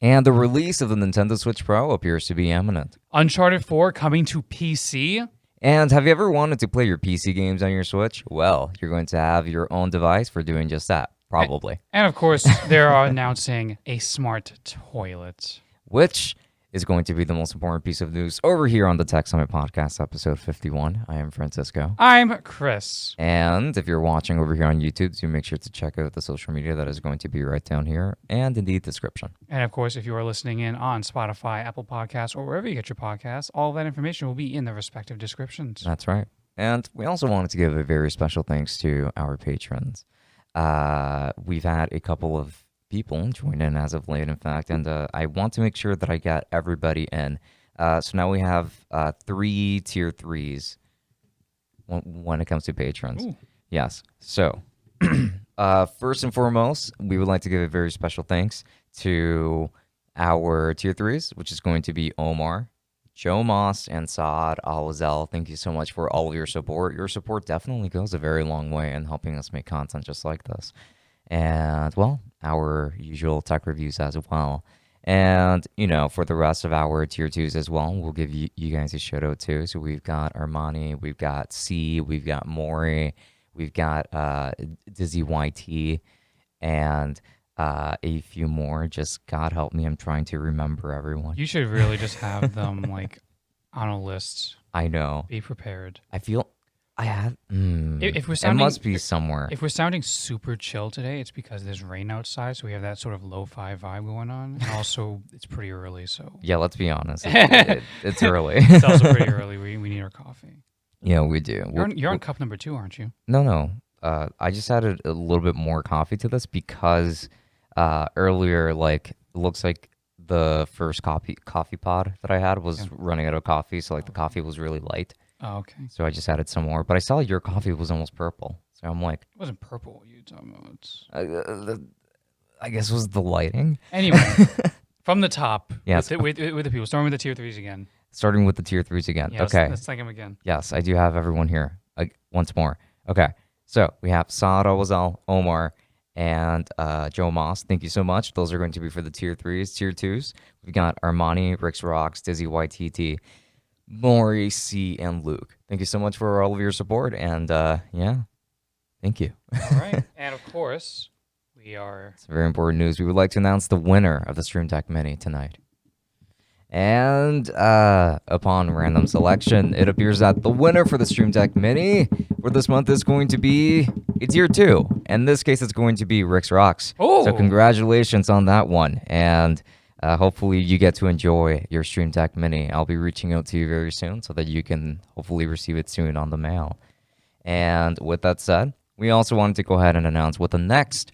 And the release of the Nintendo Switch Pro appears to be imminent. Uncharted 4 coming to PC. And have you ever wanted to play your PC games on your Switch? Well, you're going to have your own device for doing just that, probably. And of course, they're announcing a smart toilet. Which is going to be the most important piece of news over here on the Tech Summit Podcast, episode 51. I am Francisco. I'm Chris. And if you're watching over here on YouTube, do make sure to check out the social media that is going to be right down here and in the description. And of course, if you are listening in on Spotify, Apple Podcasts, or wherever you get your podcasts, all of that information will be in the respective descriptions. That's right. And we also wanted to give a very special thanks to our patrons. We've had a couple of people join in as of late, in fact, and I want to make sure that I get everybody in. So now we have 3 tier 3s when it comes to patrons. Ooh. Yes. So first and foremost, we would like to give a very special thanks to our tier 3s, which is going to be Omar, Joe Moss, and Saad Al-Wazel. Thank you so much for all of your support. Your support definitely goes a very long way in helping us make content just like this. And, well, our usual tech reviews as well. And, for the rest of our tier 2s as well, we'll give you guys a shout out too. So we've got Armani, we've got C, we've got Maury, we've got Dizzy YT, and a few more. Just God help me, I'm trying to remember everyone. You should really just have them on a list. I know. Be prepared. I feel I have. If we're sounding, it must be somewhere. If we're sounding super chill today, it's because there's rain outside, so we have that sort of lo-fi vibe going on. And also, it's pretty early, so. Yeah, let's be honest. It's early. It's also pretty early. We need our coffee. Yeah, we do. You're on cup number 2, aren't you? No. I just added a little bit more coffee to this because earlier, it looks like the first coffee pod that I had was running out of coffee, so the coffee was really light. Oh, okay. So I just added some more, but I saw your coffee was almost purple. So I'm like, it wasn't purple. What are you talking about? I guess it was the lighting. Anyway, from the top, yes, with the people, starting with the tier 3s again. Starting with the tier 3s again. Yes, okay. Let's thank him again. Yes, I do have everyone here once more. Okay, so we have Saad Al-Wazal, Omar, and Joe Moss. Thank you so much. Those are going to be for the tier 3s. Tier 2s, we've got Armani, Rix Rocks, Dizzy YTT, Maury, C, and Luke. Thank you so much for all of your support, and thank you. All right, and of course, it's very important news. We would like to announce the winner of the Stream Deck Mini tonight. And upon random selection, it appears that the winner for the Stream Deck Mini for this month is going to be a tier 2. In this case, it's going to be Rix Rocks. Oh. So congratulations on that one, and hopefully you get to enjoy your Stream Deck Mini. I'll be reaching out to you very soon so that you can hopefully receive it soon on the mail. And with that said, we also wanted to go ahead and announce what the next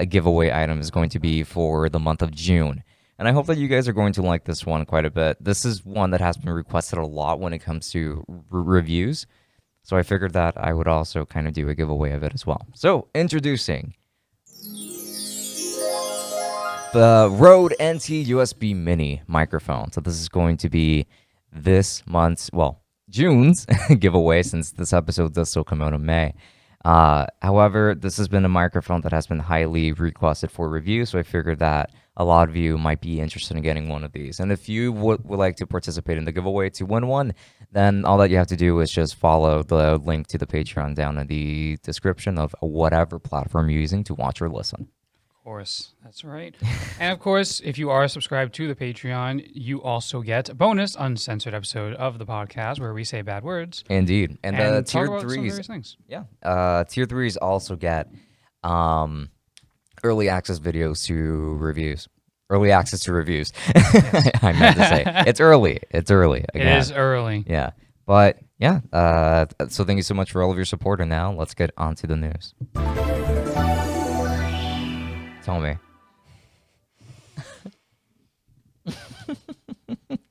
giveaway item is going to be for the month of June. And I hope that you guys are going to like this one quite a bit. This is one that has been requested a lot when it comes to reviews. So I figured that I would also kind of do a giveaway of it as well. So introducing the Rode NT USB Mini microphone. So this is going to be this month's, June's giveaway, since this episode does still come out in May. However, this has been a microphone that has been highly requested for review, so I figured that a lot of you might be interested in getting one of these. And if you would like to participate in the giveaway to win one, then all that you have to do is just follow the link to the Patreon down in the description of whatever platform you're using to watch or listen. Of course, that's right. And of course, if you are subscribed to the Patreon, you also get a bonus uncensored episode of the podcast where we say bad words. Indeed. And tier tier 3s. Things. Yeah. Tier 3s also get early access videos to reviews. Early access to reviews. Yes. I meant to say. It's early. It's early. Again. It is early. Yeah. But yeah. So thank you so much for all of your support. And now let's get on to the news. Tell me.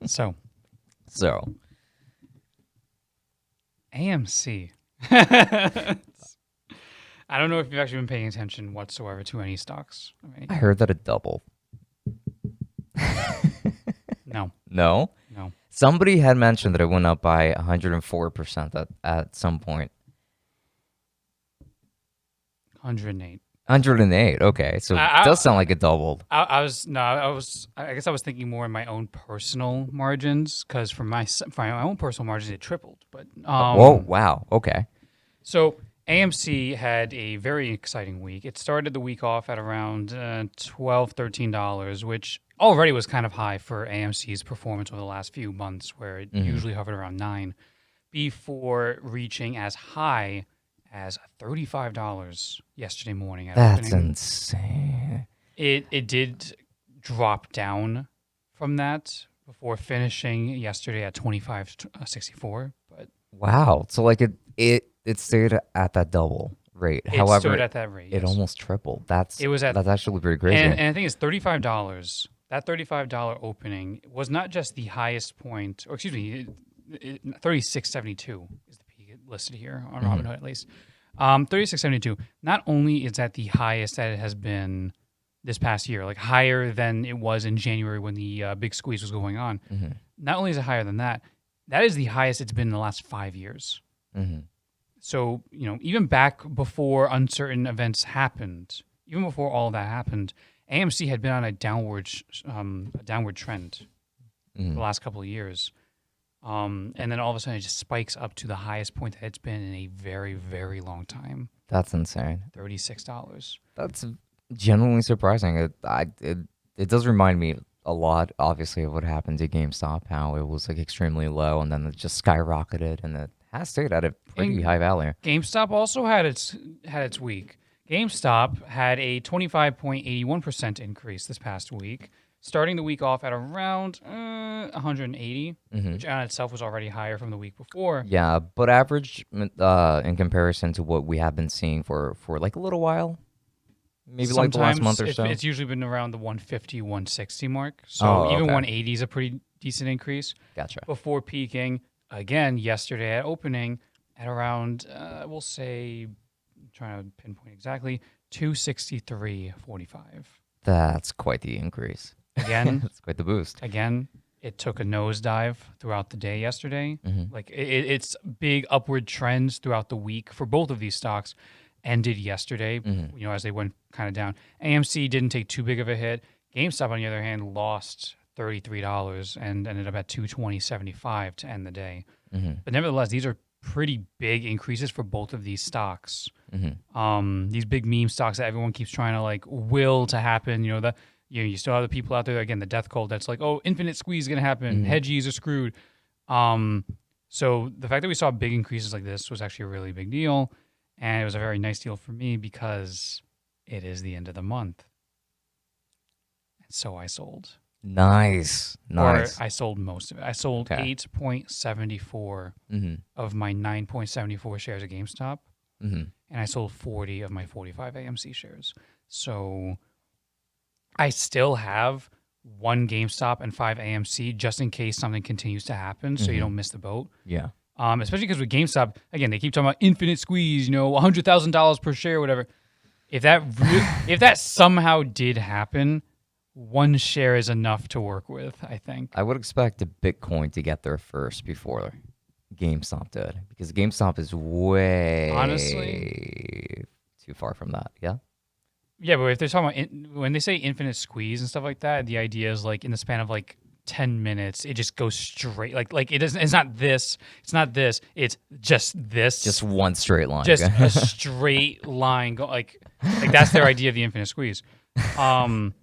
So. AMC. I don't know if you've actually been paying attention whatsoever to any stocks. I heard that it doubled. No. No? No. Somebody had mentioned that it went up by 104% at some point. 108. 108. Okay, so it does sound like it doubled. I guess I was thinking more in my own personal margins because for my own personal margins it tripled. But Whoa! Wow. Okay. So AMC had a very exciting week. It started the week off at around $12, $13, which already was kind of high for AMC's performance over the last few months, where it usually hovered around $9, before reaching as high as $35 yesterday morning. That's insane. It did drop down from that before finishing yesterday at $25.64. But wow, so like it stayed at that double rate. However, it stood at that rate. It almost tripled. That's actually pretty crazy. And I think it's $35. That $35 opening was not just the highest point, or excuse me, $36.72 is the peak listed here on Robinhood at least. $36.72. Not only is that the highest that it has been this past year, like higher than it was in January when the big squeeze was going on. Not only is it higher than that, that is the highest it's been in the last 5 years. So, even back before uncertain events happened, even before all of that happened, AMC had been on a downward trend for the last couple of years. And then all of a sudden it just spikes up to the highest point that it's been in a very, very long time. That's insane. $36. That's genuinely surprising. It does remind me a lot, obviously, of what happened to GameStop, how it was like extremely low and then it just skyrocketed, and it has stayed at a pretty high value. GameStop also had its week. GameStop had a 25.81% increase this past week, starting the week off at around 180, which on itself was already higher from the week before. Yeah, but average in comparison to what we have been seeing for like a little while, maybe like the last month or so. It's usually been around the 150, 160 mark. So even 180 is a pretty decent increase. Gotcha. Before peaking again yesterday at opening at around, we'll say, I'm trying to pinpoint exactly, 263.45. That's quite the increase. Again, that's quite the boost. Again, it took a nosedive throughout the day yesterday. Like it's big upward trends throughout the week for both of these stocks ended yesterday. As they went kind of down. AMC didn't take too big of a hit. GameStop, on the other hand, lost $33 and ended up at $220.75 to end the day. But nevertheless, these are pretty big increases for both of these stocks. These big meme stocks that everyone keeps trying to like will to happen. You still have the people out there, again, the death cult that's like, oh, infinite squeeze is going to happen. Hedgies are screwed. So the fact that we saw big increases like this was actually a really big deal. And it was a very nice deal for me because it is the end of the month. And so I sold. Nice. Or I sold most of it. I sold 8.74 of my 9.74 shares of GameStop. And I sold 40 of my 45 AMC shares. So I still have 1 GameStop and 5 AMC just in case something continues to happen, so you don't miss the boat. Yeah. Especially because with GameStop, again, they keep talking about infinite squeeze, $100,000 per share, whatever. If that somehow did happen, 1 share is enough to work with, I think. I would expect Bitcoin to get there first before GameStop did, because GameStop is way honestly too far from that. Yeah. Yeah, but if they're talking about when they say infinite squeeze and stuff like that, the idea is like in the span of like 10 minutes, it just goes straight. Like it doesn't. It's not this. It's not this. It's just this. Just one straight line. Just a straight line. Like that's their idea of the infinite squeeze. Even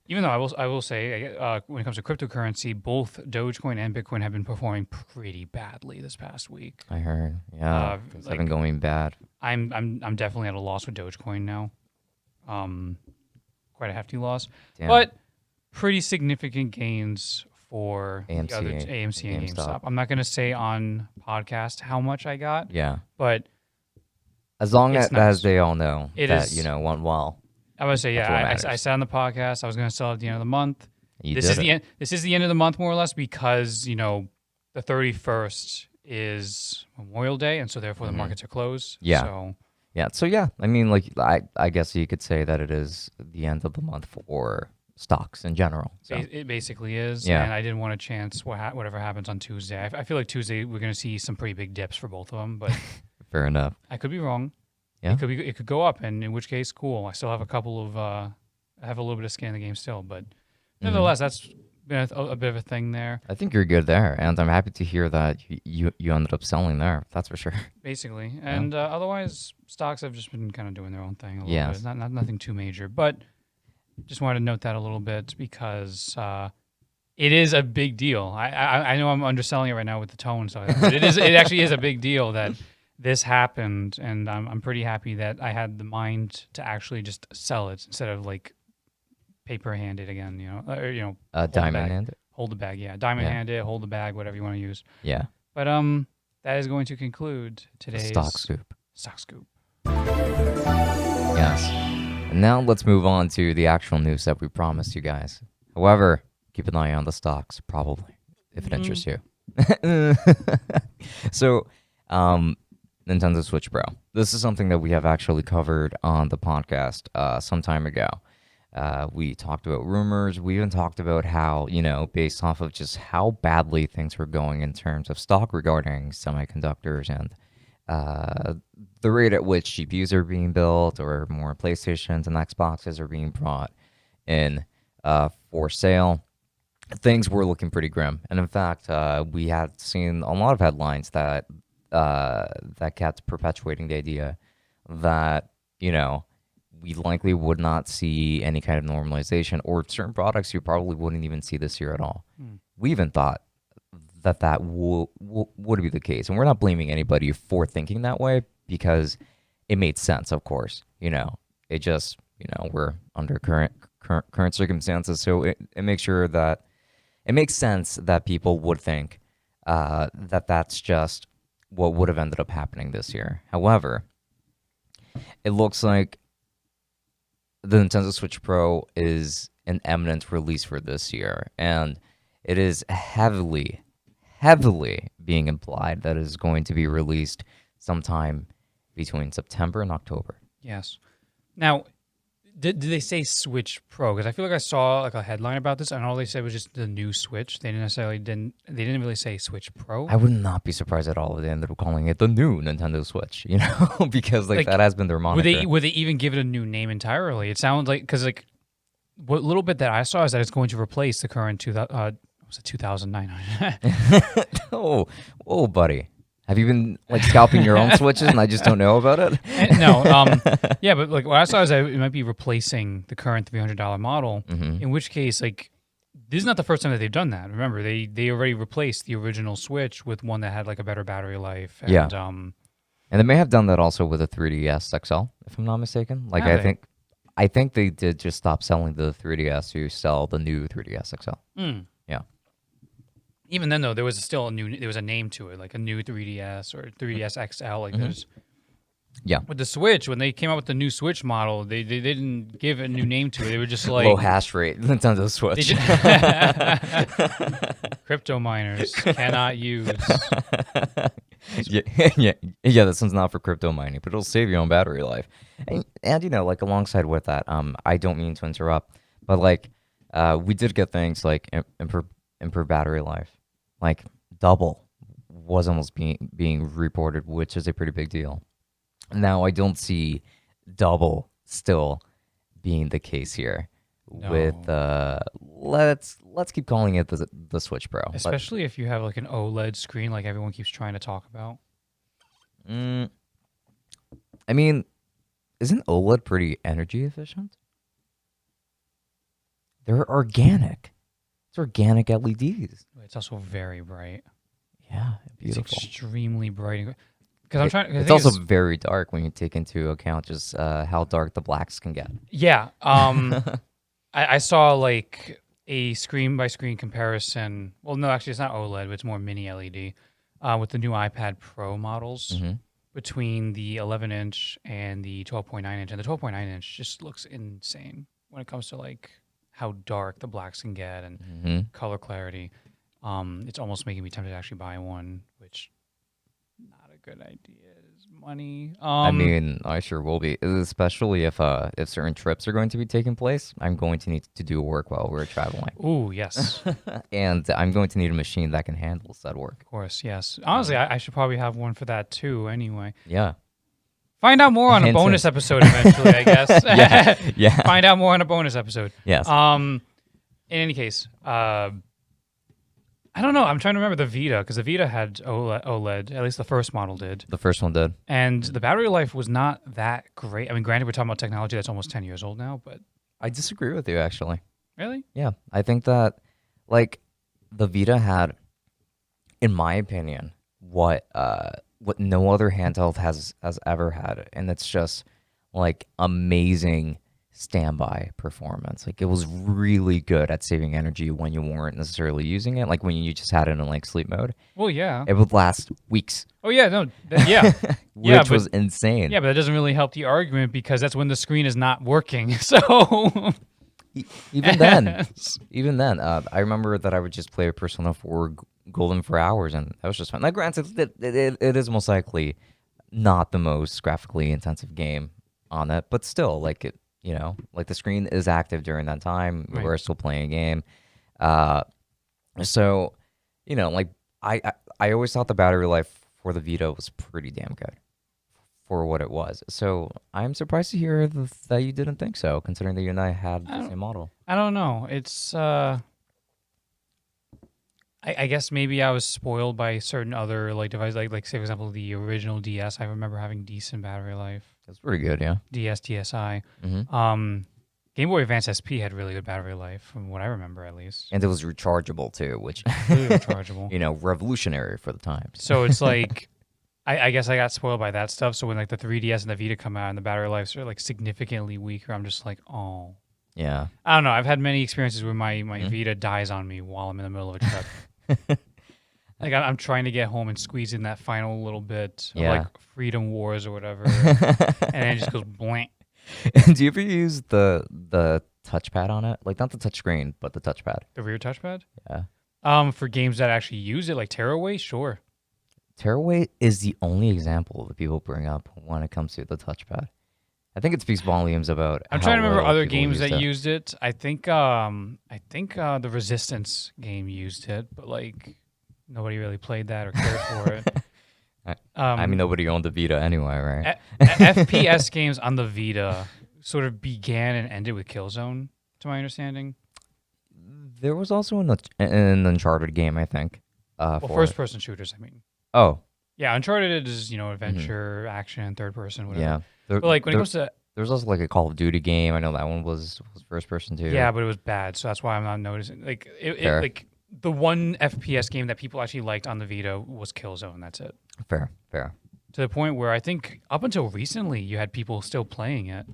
though I will say when it comes to cryptocurrency, both Dogecoin and Bitcoin have been performing pretty badly this past week. I heard. Yeah, things have been going bad. I'm definitely at a loss with Dogecoin now. Quite a hefty loss, but pretty significant gains for AMC, the other AMC and GameStop. I'm not going to say on podcast how much I got. Yeah, but as long as nice. they all know that went well. I would say, yeah. I said on the podcast I was going to sell at the end of the month. This is the end of the month more or less because the 31st is Memorial Day, and so therefore the markets are closed. Yeah. So yeah, I mean, like I guess you could say that it is the end of the month for stocks in general. So. It basically is. Yeah. And I didn't want to chance whatever happens on Tuesday. I feel like Tuesday we're going to see some pretty big dips for both of them, but fair enough. I could be wrong. it could go up, and in which case, cool. I still have a couple of I have a little bit of skin in the game still, but nevertheless, that's been a bit of a thing there. I think you're good there, and I'm happy to hear that you ended up selling there. That's for sure. Basically, and otherwise, stocks have just been kind of doing their own thing a little bit. Not nothing too major, but just wanted to note that a little bit because it is a big deal. I know I'm underselling it right now with the tone, but it actually is a big deal that this happened, and I'm pretty happy that I had the mind to actually just sell it instead of like paper hand it again, diamond hand it. Hold the bag, yeah. Diamond hand it, hold the bag, whatever you want to use. Yeah. But that is going to conclude today's stock scoop. Stock scoop. Yes. And now let's move on to the actual news that we promised you guys. However, keep an eye on the stocks, probably, if it interests you. So, Nintendo Switch Pro. This is something that we have actually covered on the podcast some time ago. We talked about rumors. We even talked about how, based off of just how badly things were going in terms of stock regarding semiconductors and the rate at which GPUs are being built or more PlayStations and Xboxes are being brought in for sale. Things were looking pretty grim. And in fact, we had seen a lot of headlines that kept perpetuating the idea that, we likely would not see any kind of normalization, or certain products you probably wouldn't even see this year at all. We even thought that would be the case. And we're not blaming anybody for thinking that way because it made sense, of course. It just, we're under current circumstances. So it makes sure that it makes sense that people would think that's just what would have ended up happening this year. However, it looks like the Nintendo Switch Pro is an imminent release for this year, and it is heavily being implied that it is going to be released sometime between September and October. Yes. Now, did they say Switch Pro? Because I feel like I saw like a headline about this, and all they said was just the new Switch. They didn't really say Switch Pro. I would not be surprised at all if they ended up calling it the new Nintendo Switch. Because like that has been their moniker. Would they even give it a new name entirely? It sounds like because what little bit that I saw is that it's going to replace the current 2009. Oh, buddy. Have you been like scalping your own Switches and I just don't know about it? No. Yeah, but like what I saw is that it might be replacing the current $300 model, in which case, like, this is not the first time that they've done that. Remember, they already replaced the original Switch with one that had like a better battery life. And, yeah. And they may have done that also with a 3DS XL, if I'm not mistaken. Like, I think they did just stop selling the 3DS to sell the new 3DS XL. Yeah. Even then, though, there was still there was a name to it, like a new 3DS or 3DS XL. Like there's, with the Switch, when they came out with the new Switch model, they didn't give a new name to it. They were just like low hash rate Nintendo Switch. Crypto miners cannot use. Yeah. This one's not for crypto mining, but it'll save your own battery life. And like alongside with that, I don't mean to interrupt, but like we did get things like improved battery life. Like double was almost being reported, which is a pretty big deal. Now I don't see double still being the case here. No. With let's keep calling it the Switch Pro, especially if you have like an OLED screen, like everyone keeps trying to talk about. I mean, isn't OLED pretty energy efficient? They're organic. It's organic LEDs. It's also very bright. Yeah, beautiful. It's extremely bright. It's also very dark when you take into account just how dark the blacks can get. Yeah. I saw like a screen-by-screen comparison. Well, no, actually, it's not OLED, but it's more mini LED with the new iPad Pro models between the 11-inch and the 12.9-inch. And the 12.9-inch just looks insane when it comes to like how dark the blacks can get and color clarity. It's almost making me tempted to actually buy one, which not a good idea. Is money. I mean, I sure will be, especially if certain trips are going to be taking place. I'm going to need to do work while we're traveling. Ooh, yes. And I'm going to need a machine that can handle said work. Of course, yes. Honestly, I should probably have one for that too. Anyway. Yeah. Find out more on a bonus episode eventually, I guess. Yeah. Find out more on a bonus episode. Yes. In any case, I don't know. I'm trying to remember the Vita because the Vita had OLED. At least the first model did. The first one did. And the battery life was not that great. I mean, granted, we're talking about technology that's almost 10 years old now, but... I disagree with you, actually. Really? Yeah. I think that, like, the Vita had, in my opinion, what no other handheld has ever had. And it's just, like, amazing standby performance. Like, it was really good at saving energy when you weren't necessarily using it, like when you just had it in like sleep mode. Well, yeah, it would last weeks. Oh yeah, no, yeah, which was insane. Yeah, but that doesn't really help the argument because that's when the screen is not working. So even then, I remember that I would just play Persona 4 Golden for hours, and that was just fun. Now, granted, it is most likely not the most graphically intensive game on it, but still, like it. You know, like the screen is active during that time. Right. We're still playing a game. So, you know, like I always thought the battery life for the Vita was pretty damn good for what it was. So I'm surprised to hear that you didn't think so, considering that you and I had the same model. I don't know. It's, I guess maybe I was spoiled by certain other like devices, like say for example the original DS. I remember having decent battery life. That's pretty good, yeah. DS, DSi. Mm-hmm. Game Boy Advance SP had really good battery life, from what I remember at least. And it was rechargeable too, which really rechargeable. You know, revolutionary for the time. So it's like, I guess I got spoiled by that stuff. So when like the 3DS and the Vita come out and the battery lives are like significantly weaker, I'm just like, oh. Yeah. I don't know. I've had many experiences where my Vita dies on me while I'm in the middle of a trip. Like I'm trying to get home and squeeze in that final little bit of like Freedom Wars or whatever, and then it just goes blank. Do you ever use the touchpad on it? Like not the touch screen, but the touchpad. The rear touchpad? Yeah. For games that actually use it, like Tearaway, sure. Tearaway is the only example that people bring up when it comes to the touchpad. I think it speaks volumes about. I'm trying to remember other games that used it. I think the Resistance game used it, but like. Nobody really played that or cared for it. I mean, nobody owned the Vita anyway, right? FPS games on the Vita sort of began and ended with Killzone, to my understanding. There was also an Uncharted game, I think. First-person shooters, I mean. Oh. Yeah, Uncharted is, adventure, action, third-person, whatever. Yeah. But like when it comes to... There was also like a Call of Duty game. I know that one was first-person too. Yeah, but it was bad, so that's why I'm not noticing. Like, like... The one FPS game that people actually liked on the Vita was Killzone. That's it. Fair. To the point where I think up until recently, you had people still playing it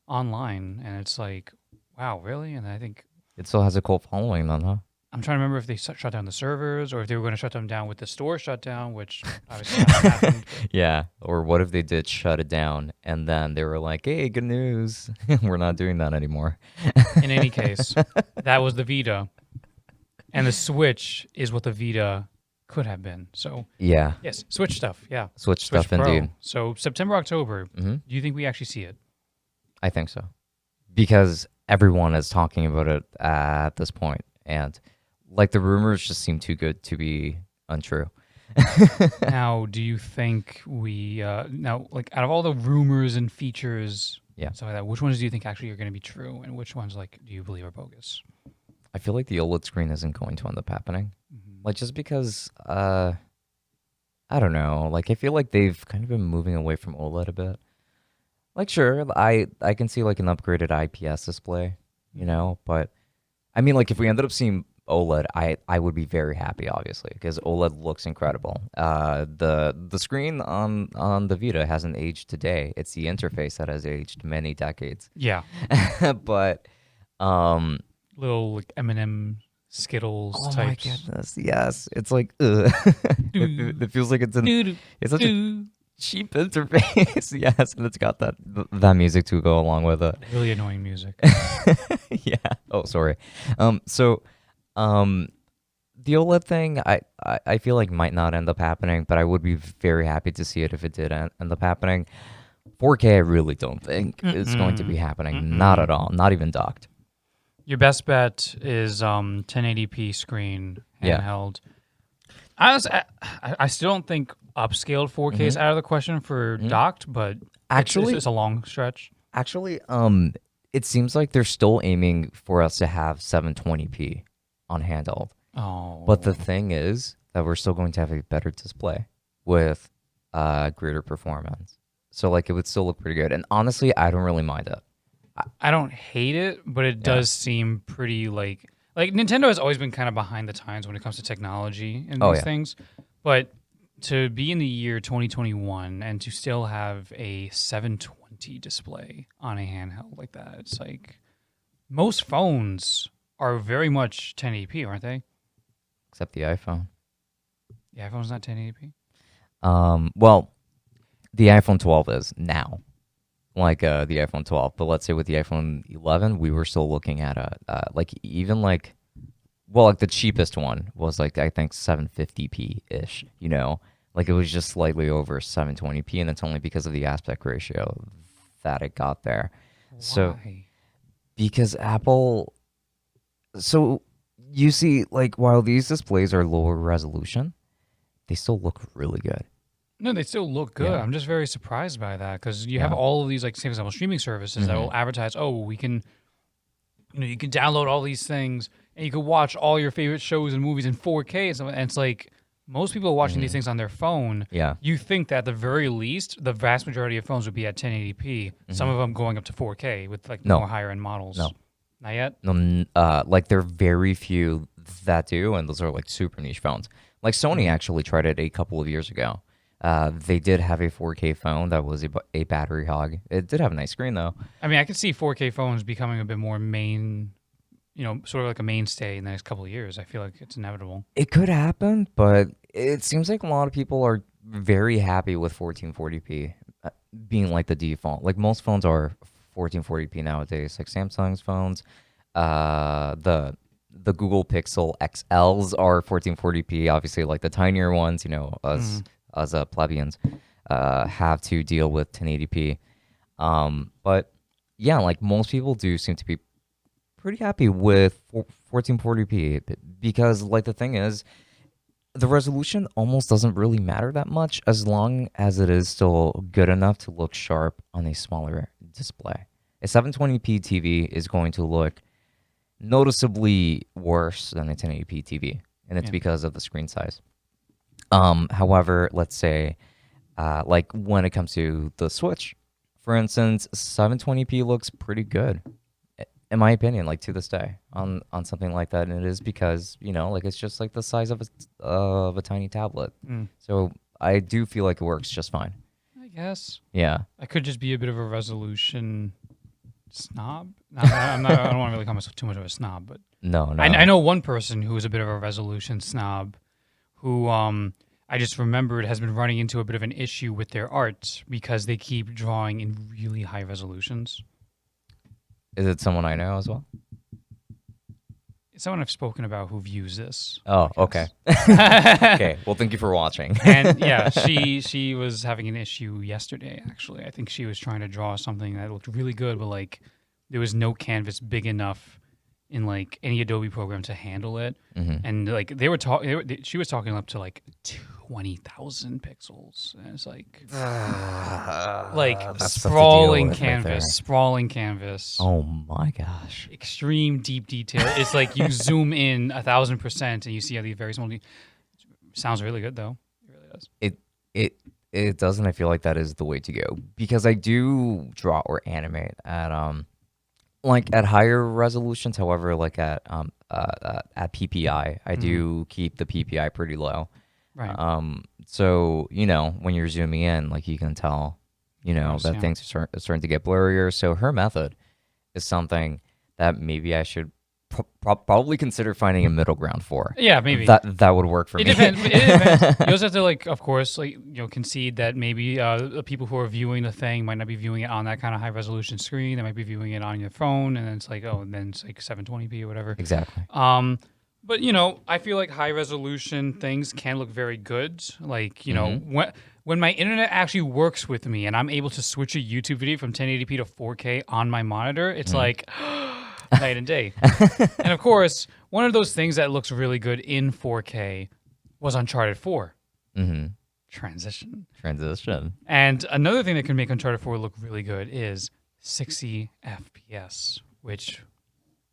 online, and it's like, wow, really? And I think it still has a cult following, then, huh? I'm trying to remember if they shut down the servers or if they were going to shut them down with the store shut down, which obviously happened. Yeah. Or what if they did shut it down and then they were like, "Hey, good news, we're not doing that anymore." In any case, that was the Vita. And the Switch is what the Vita could have been. So yeah, yes, Switch stuff. Yeah, Switch stuff Pro. indeed. So September, October. Do you think we actually see it? I think so, because everyone is talking about it at this point, and like the rumors just seem too good to be untrue. Now, do you think we now like out of all the rumors and features, stuff like that, which ones do you think actually are going to be true, and which ones like do you believe are bogus? I feel like the OLED screen isn't going to end up happening. Like, just because, I don't know. Like, I feel like they've kind of been moving away from OLED a bit. Like, sure, I can see, like, an upgraded IPS display, But, I mean, like, if we ended up seeing OLED, I would be very happy, obviously, because OLED looks incredible. The screen on the Vita hasn't aged today. It's the interface that has aged many decades. Yeah. But, little like M&M Skittles types. Oh my goodness, yes. It's like, it feels like it's such a cheap interface. Yes, and it's got that music to go along with it. Really annoying music. Yeah. Oh, sorry. So, the OLED thing, I feel like might not end up happening, but I would be very happy to see it if it did end up happening. 4K, I really don't think it's going to be happening. Not at all. Not even docked. Your best bet is 1080p screen handheld. I still don't think upscaled 4Ks out of the question for docked, but Actually, it's a long stretch. Actually, it seems like they're still aiming for us to have 720p on handheld. Oh. But the thing is that we're still going to have a better display with greater performance. So like it would still look pretty good. And honestly, I don't really mind it. I don't hate it, but it does seem pretty like Nintendo has always been kind of behind the times when it comes to technology and these things. But to be in the year 2021 and to still have a 720 display on a handheld like that, it's like most phones are very much 1080p, aren't they? Except the iPhone. The iPhone's not 1080p? Well, the iPhone 12 is now. Like the iPhone 12, but let's say with the iPhone 11, we were still looking at like the cheapest one was like I think 750p ish, you know, like it was just slightly over 720p, and it's only because of the aspect ratio that it got there. Why? So because Apple, so you see, like while these displays are lower resolution, they still look really good. No, they still look good. Yeah. I'm just very surprised by that because you have all of these, like, say, for example, streaming services that will advertise, oh, we can, you can download all these things and you can watch all your favorite shows and movies in 4K and stuff. And it's like most people are watching these things on their phone. Yeah. You think that at the very least, the vast majority of phones would be at 1080p. Some of them going up to 4K with like more higher end models. No. Not yet? No, like there are very few that do, and those are like super niche phones. Like Sony actually tried it a couple of years ago. They did have a 4K phone that was a battery hog. It did have a nice screen, though. I mean, I could see 4K phones becoming a bit more sort of like a mainstay in the next couple of years. I feel like it's inevitable. It could happen, but it seems like a lot of people are very happy with 1440p being like the default. Like most phones are 1440p nowadays, like Samsung's phones. The Google Pixel XLs are 1440p, obviously like the tinier ones, you know, as plebeians have to deal with 1080p. But yeah, like most people do seem to be pretty happy with 1440p because like the thing is the resolution almost doesn't really matter that much as long as it is still good enough to look sharp on a smaller display. A 720p TV is going to look noticeably worse than a 1080p TV, and it's because of the screen size. However, let's say, like when it comes to the Switch, for instance, 720p looks pretty good, in my opinion, like to this day on something like that. And it is because, you know, like it's just like the size of a tiny tablet. So I do feel like it works just fine. I guess. Yeah. I could just be a bit of a resolution snob. I don't want to really call myself too much of a snob, but no. I know one person who is a bit of a resolution snob who I just remembered has been running into a bit of an issue with their art because they keep drawing in really high resolutions. Is it someone I know as well? It's someone I've spoken about who views this. Oh, okay. Okay. Well, thank you for watching. And yeah, she was having an issue yesterday, actually. I think she was trying to draw something that looked really good, but like there was no canvas big enough in like any Adobe program to handle it. And like they were talking, she was talking up to like 20,000 pixels. And it's like, sprawling canvas. Oh my gosh. Extreme deep detail. It's like you zoom in 1,000% and you see all these very small. Sounds really good though. It really does. It does, and I feel like that is the way to go because I do draw or animate at like at higher resolutions. However, like at PPI, I do keep the PPI pretty low. Right. So you know when you're zooming in, like you can tell, you know that things are starting to get blurrier. So her method is something that maybe I should probably consider finding a middle ground for. Yeah, maybe that would work for me. It depends. You also have to, like, of course, like, you know, concede that maybe the people who are viewing the thing might not be viewing it on that kind of high resolution screen. They might be viewing it on your phone, and then it's like, oh, and then it's like 720p or whatever. Exactly. But you know, I feel like high resolution things can look very good. Like, you know, when my internet actually works with me and I'm able to switch a YouTube video from 1080p to 4K on my monitor, it's like night and day. And of course, one of those things that looks really good in 4K was Uncharted 4. Transition. And another thing that can make Uncharted 4 look really good is 60 FPS, which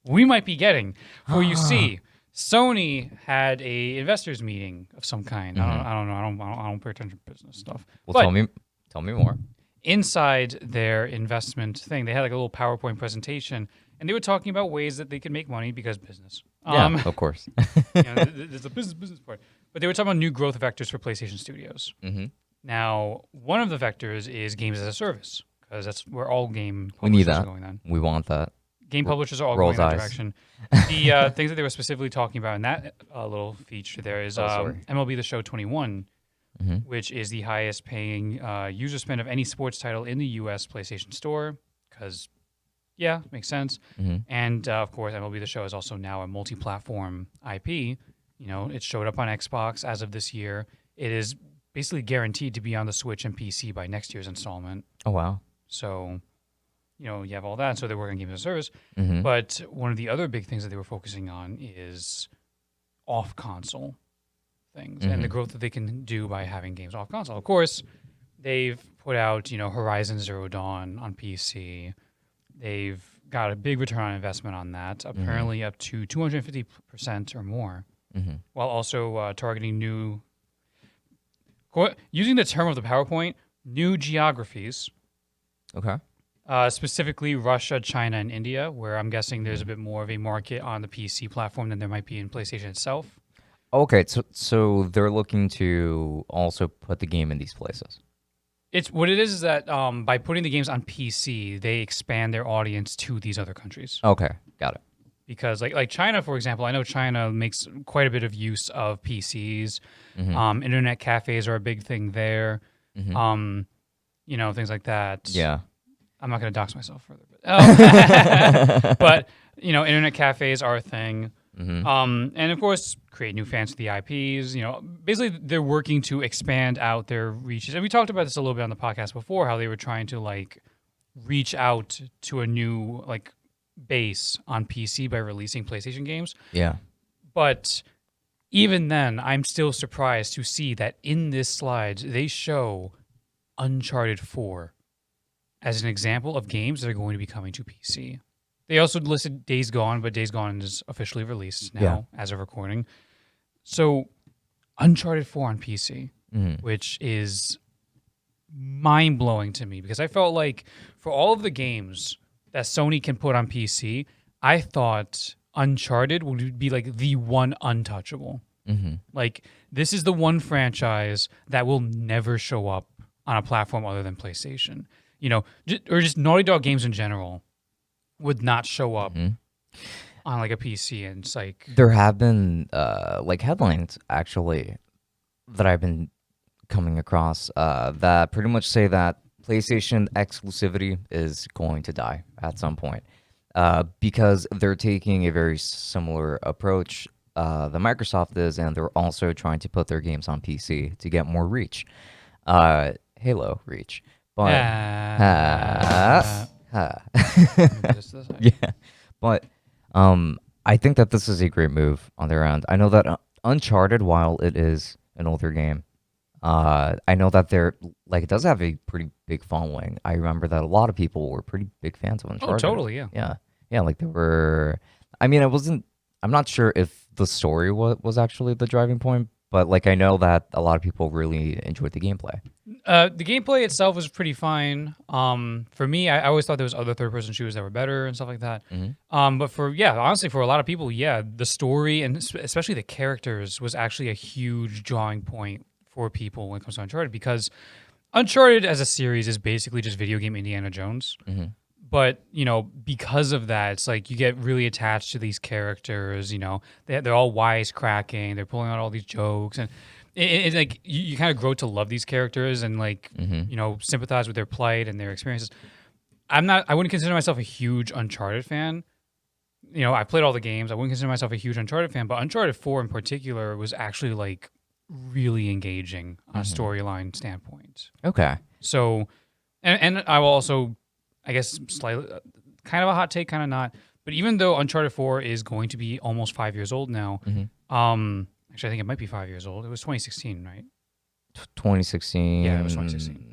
we might be getting. For you see, Sony had a investors meeting of some kind. I don't know. I don't pay attention to business stuff. Well, but tell me more. Inside their investment thing, they had like a little PowerPoint presentation, and they were talking about ways that they could make money because business. Yeah, of course. There's a business part. But they were talking about new growth vectors for PlayStation Studios. Mm-hmm. Now, one of the vectors is games as a service, because that's where all game we need publishers that. are going on. We want that. Game publishers are all going in that direction. The things that they were specifically talking about in that little feature there is MLB The Show 21, which is the highest paying user spend of any sports title in the U.S. PlayStation Store, because, yeah, makes sense. And, of course, MLB The Show is also now a multi-platform IP. You know, it showed up on Xbox as of this year. It is basically guaranteed to be on the Switch and PC by next year's installment. Oh, wow. So, you know, you have all that. So they're working on games as a service. But one of the other big things that they were focusing on is off-console things and the growth that they can do by having games off-console. Of course, they've put out, you know, Horizon Zero Dawn on PC. They've got a big return on investment on that, apparently up to 250% or more. While also targeting using the term of the PowerPoint, new geographies. Okay. Specifically Russia, China, and India, where I'm guessing there's a bit more of a market on the PC platform than there might be in PlayStation itself. Okay, so they're looking to also put the game in these places. It's what it is that by putting the games on PC, they expand their audience to these other countries. Okay, got it. Because like China, for example, I know China makes quite a bit of use of PCs. Internet cafes are a big thing there. You know, things like that. Yeah. I'm not going to dox myself further. But, you know, internet cafes are a thing. And, of course, create new fans for the IPs. You know, basically, they're working to expand out their reaches. And we talked about this a little bit on the podcast before, how they were trying to, like, reach out to a new, like, base on PC by releasing PlayStation games. Yeah. But even then, I'm still surprised to see that in this slide, they show Uncharted 4 as an example of games that are going to be coming to PC. They also listed Days Gone, but Days Gone is officially released now as of recording. So Uncharted 4 on PC, which is mind-blowing to me, because I felt like for all of the games that Sony can put on PC, I thought Uncharted would be like the one untouchable. Like, this is the one franchise that will never show up on a platform other than PlayStation. You know, or just Naughty Dog games in general would not show up on like a PC. And it's like, there have been like headlines actually that I've been coming across that pretty much say that PlayStation exclusivity is going to die at some point because they're taking a very similar approach that Microsoft is, and they're also trying to put their games on PC to get more reach. Halo reach. But, yeah, but I think that this is a great move on their end. I know that Uncharted, while it is an older game, I know that it does have a pretty big following. I remember that a lot of people were pretty big fans of Uncharted. Oh, totally, yeah. Yeah, like there were. I mean, I'm not sure if the story was actually the driving point, but like I know that a lot of people really enjoyed the gameplay. The gameplay itself was pretty fine. For me, I always thought there was other third-person shooters that were better and stuff like that. But honestly, for a lot of people, the story and especially the characters was actually a huge drawing point for people when it comes to Uncharted, because Uncharted as a series is basically just video game Indiana Jones. But, you know, because of that, it's like you get really attached to these characters. You know, they're all wisecracking. They're pulling out all these jokes. And it's like you kind of grow to love these characters and, like, you know, sympathize with their plight and their experiences. I wouldn't consider myself a huge Uncharted fan. You know, I played all the games. I wouldn't consider myself a huge Uncharted fan. But Uncharted 4 in particular was actually, like, really engaging on a storyline standpoint. Okay. So, and I will also, I guess, slightly, kind of a hot take, kind of not. But even though Uncharted 4 is going to be almost 5 years old now, actually I think it might be 5 years old. It was 2016, right? 2016. Yeah, it was 2016.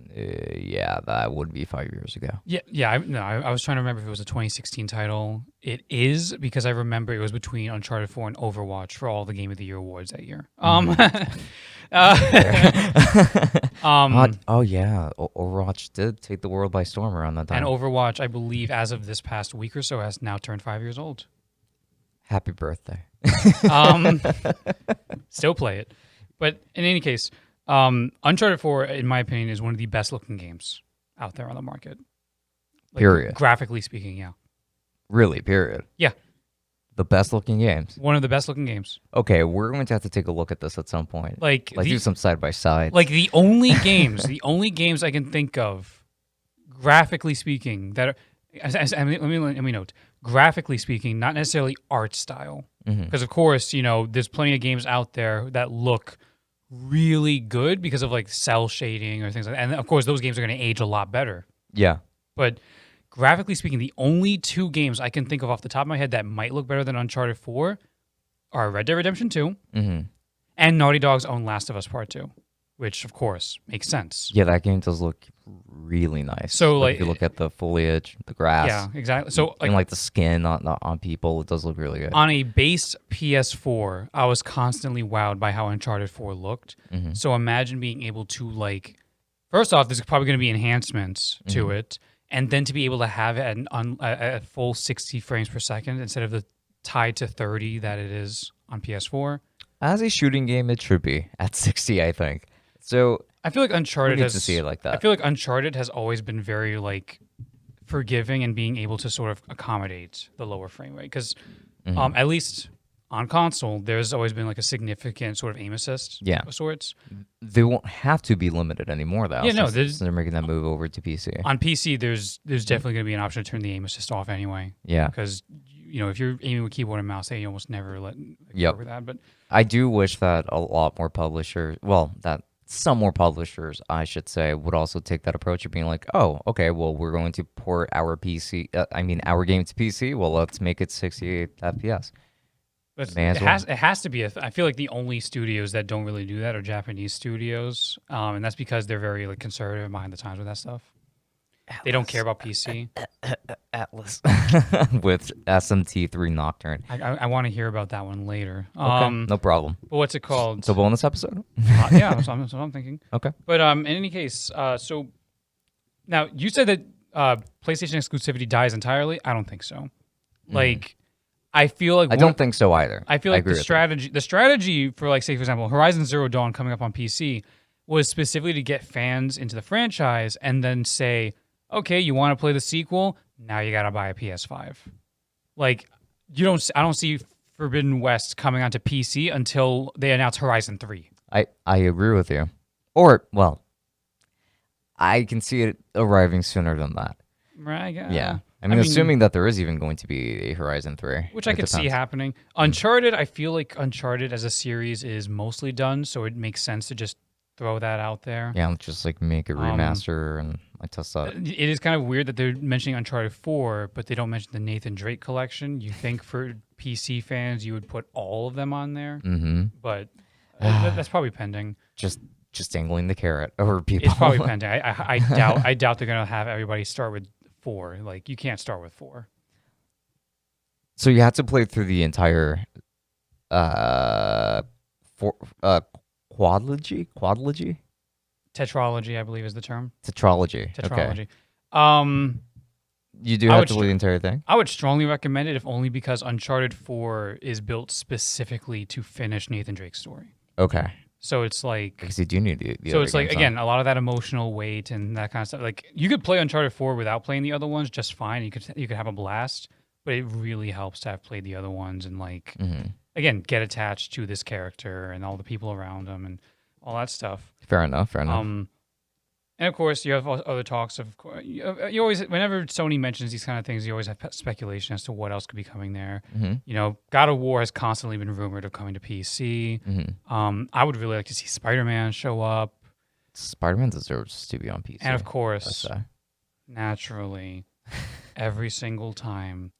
Yeah, that would be 5 years ago. Yeah. I was trying to remember if it was a 2016 title. It is, because I remember it was between Uncharted 4 and Overwatch for all the Game of the Year awards that year. Oh yeah, Overwatch did take the world by storm around that time. And Overwatch, I believe, as of this past week or so, has now turned 5 years old. Happy birthday. Still play it. But in any case, Uncharted 4, in my opinion, is one of the best looking games out there on the market. Like, period. Graphically speaking, yeah. Really, period. Yeah. The best looking games. One of the best looking games. Okay, we're going to have to take a look at this at some point. Like do some side by side. Like the only games I can think of, graphically speaking, that are, let me note, graphically speaking, not necessarily art style. Because of course, there's plenty of games out there that look really good because of like cell shading or things like that. And of course, those games are going to age a lot better. Yeah. But graphically speaking, the only two games I can think of off the top of my head that might look better than Uncharted 4 are Red Dead Redemption 2 and Naughty Dog's own Last of Us Part 2, which of course makes sense. Yeah, that game does look really nice. So if you look at the foliage, the grass. Yeah, exactly. So and like the skin on people, it does look really good. On a base PS4, I was constantly wowed by how Uncharted 4 looked. So imagine being able to like, first off, there's probably going to be enhancements to it. And then to be able to have it at full 60 frames per second instead of the tied to 30 that it is on PS4. As a shooting game, it should be at 60, I think. So I feel like Uncharted has to see it like that. I feel like Uncharted has always been very like forgiving and being able to sort of accommodate the lower frame rate because at least on console, there's always been like a significant sort of aim assist of sorts. They won't have to be limited anymore, though. Yeah, no, they're making that move over to PC. On PC, there's definitely going to be an option to turn the aim assist off anyway. Yeah, because if you're aiming with keyboard and mouse, they almost never let over that. But I do wish that a lot more publishers, some more publishers, I should say, would also take that approach of being like, oh, okay, well, we're going to port our game to PC. Well, let's make it 68 FPS. It has to be. I feel like the only studios that don't really do that are Japanese studios, and that's because they're very like conservative behind the times with that stuff. Atlas. They don't care about PC. Atlas with SMT3 Nocturne. I want to hear about that one later. Okay, no problem. But what's it called? It's a bonus episode? Yeah, that's what I'm thinking. Okay. But in any case, so now you said that PlayStation exclusivity dies entirely. I don't think so. Like, I feel like I don't think so either. I feel like the strategy for, like, say for example, Horizon Zero Dawn coming up on PC was specifically to get fans into the franchise and then say, okay, you want to play the sequel? Now you got to buy a PS5. Like, I don't see Forbidden West coming onto PC until they announce Horizon 3. I agree with you. Or, well, I can see it arriving sooner than that. Right? Yeah. I mean, assuming that there is even going to be a Horizon 3. Which I could see happening. Uncharted, I feel like Uncharted as a series is mostly done, so it makes sense to just throw that out there. Yeah, just like make it remaster and like test that. It is kind of weird that they're mentioning Uncharted 4, but they don't mention the Nathan Drake collection. You think for PC fans you would put all of them on there, but that's probably pending. Just dangling the carrot over people. It's probably pending. I doubt they're gonna have everybody start with 4. Like, you can't start with 4. So you have to play through the entire quadrilogy? Tetralogy, I believe, is the term. Tetralogy. Okay. You do have to play the entire thing? I would strongly recommend it, if only because Uncharted 4 is built specifically to finish Nathan Drake's story. Okay. So it's like, because you do need the so it's like, again, a lot of that emotional weight and that kind of stuff. Like, you could play Uncharted 4 without playing the other ones just fine. You could have a blast, but it really helps to have played the other ones and, like, again, get attached to this character and all the people around him and all that stuff. Fair enough. And of course, you have other talks of, you always, whenever Sony mentions these kind of things, you always have speculation as to what else could be coming there. God of War has constantly been rumored of coming to PC. I would really like to see Spider-Man show up. Spider-Man deserves to be on PC. And of course, naturally, every single time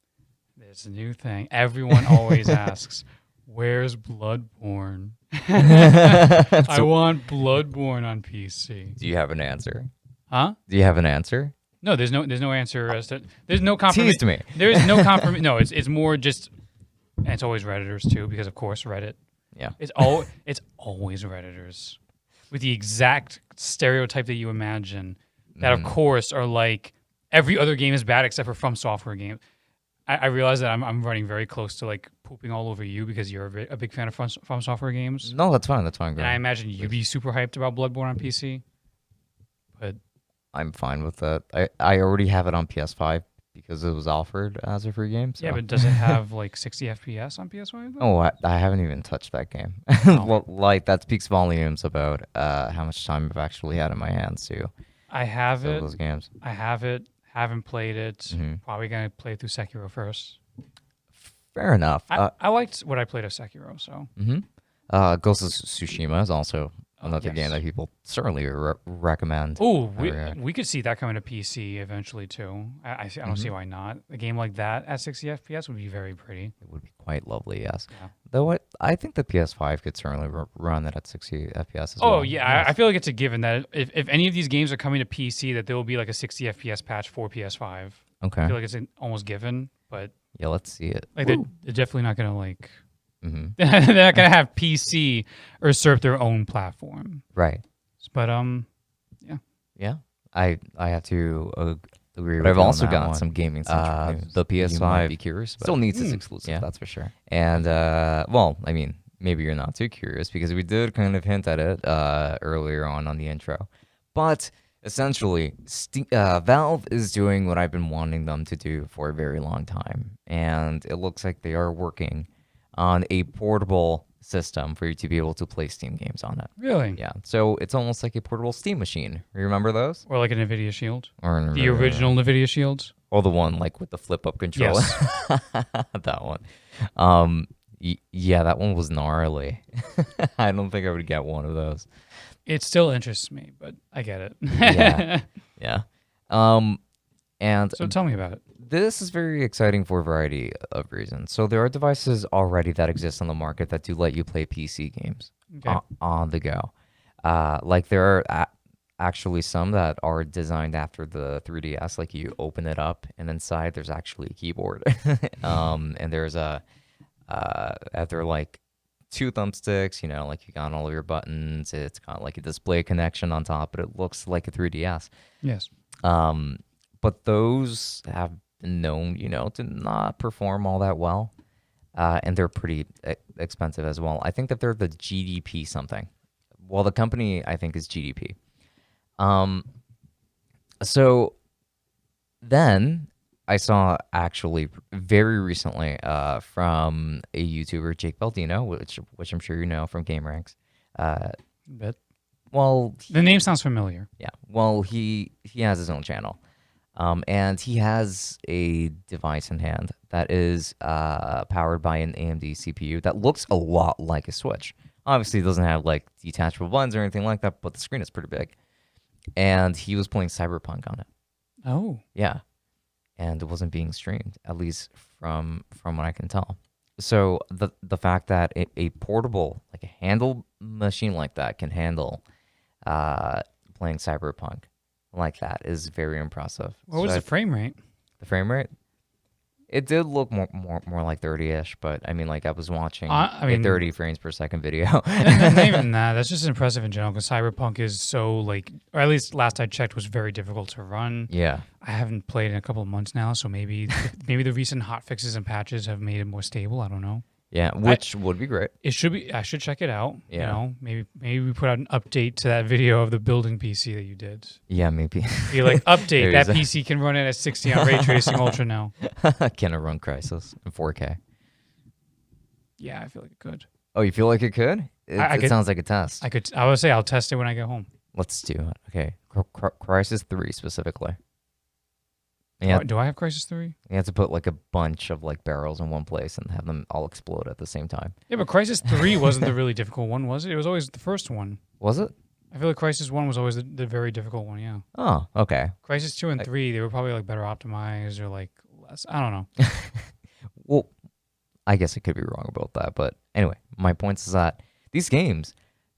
there's a new thing, everyone always asks, Where's Bloodborne? I want Bloodborne on PC. Do you have an answer? Huh? Do you have an answer? No, there's no answer as to. There's no confirmation. Tease me. There is no confirmation. No, it's more just. And it's always Redditors too, because of course Reddit. Yeah. It's always Redditors, with the exact stereotype that you imagine. That of course are like every other game is bad except for From Software game. I realize that I'm running very close to like pooping all over you because you're a big fan of From Software games. No, that's fine. That's fine. And I imagine you'd be super hyped about Bloodborne on PC. But I'm fine with that. I already have it on PS5 because it was offered as a free game. So. yeah, but does it have like 60 FPS on PS5? Though? Oh, I haven't even touched that game. Oh. Well, like that speaks volumes about how much time I've actually had in my hands to I have play it. those games. I have it. Haven't played it. Mm-hmm. Probably gonna play through Sekiro first. Fair enough. I liked what I played of Sekiro, so. Ghost of Tsushima is also another game that people certainly recommend. Oh, we could see that coming to PC eventually too. I don't see why not. A game like that at 60 FPS would be very pretty. It would be quite lovely, yes. Yeah. Though I think the PS5 could certainly run it at 60 FPS as well. Oh yeah, I feel like it's a given that if any of these games are coming to PC, that there will be like a 60 FPS patch for PS5. Okay. I feel like it's almost given, but yeah, let's see it. like they're definitely not gonna like. Mm-hmm. They're not gonna have PC usurp their own platform. Right. But Yeah. I have to agree with you. I've also got some gaming news. The PS5 might be curious, still needs its exclusive. Yeah, that's for sure. And well, I mean, maybe you're not too curious because we did kind of hint at it earlier on the intro, but essentially, Valve is doing what I've been wanting them to do for a very long time, and it looks like they are working on a portable system for you to be able to play Steam games on it. really, Yeah, so it's almost like a portable Steam machine. You remember those? or like an NVIDIA Shield, Or the original NVIDIA Shields. or the one like with the flip-up controller? Yes. That one. Yeah, that one was gnarly. I don't think I would get one of those. It still interests me, but I get it. Yeah. Yeah. And So tell me about it. this is very exciting for a variety of reasons. So there are devices already that exist on the market that do let you play PC games Okay. on the go. Like there are actually some that are designed after the 3DS. Like you open it up and inside there's actually a keyboard. And there's after like 2 thumbsticks, you know, like you got all of your buttons. It's got like a display connection on top, but it looks like a 3DS. Yes. But those have been known, you know, to not perform all that well. And they're pretty expensive as well. I think that they're the GDP something. Well, the company, I think, is GDP. So then I saw actually very recently from a YouTuber, Jake Baldino, which I'm sure you know from GameRanks. But Well, the name sounds familiar. yeah. Well, he has his own channel. And he has a device in hand that is powered by an AMD CPU that looks a lot like a Switch. Obviously, it doesn't have like detachable buttons or anything like that, but the screen is pretty big. And he was playing Cyberpunk on it. Oh. Yeah. And it wasn't being streamed, at least from what I can tell. So the fact that a portable, like a handle machine like that can handle playing Cyberpunk like that is very impressive. What was the frame rate? The frame rate? It did look more like 30-ish, but I mean, like I was watching a 30 frames per second video. Not even that. That's just impressive in general because Cyberpunk is so like, or at least last I checked, was very difficult to run. Yeah. I haven't played in a couple of months now, so maybe the recent hot fixes and patches have made it more stable. I don't know. Yeah, which would be great. It should be. I should check it out. Yeah. You know, maybe we put out an update to that video of the building PC that you did. Yeah, maybe. Be like, update that There's PC can run it at 60 on ray tracing ultra now. Can it run Crysis in 4K? Yeah, I feel like it could. Oh, you feel like it could? It sounds like a test. I would say I'll test it when I get home. Let's do it. Okay, Crysis 3 specifically. Yeah. Do I have Crisis 3? You have to put like a bunch of like barrels in one place and have them all explode at the same time. Yeah, but Crisis 3 wasn't the really difficult one, was it? It was always the first one. Was it? I feel like Crisis 1 was always the very difficult one, yeah. Oh, okay. Crisis 2 and 3, they were probably like better optimized or like less. I don't know. Well, I guess I could be wrong about that. But anyway, my point is that these games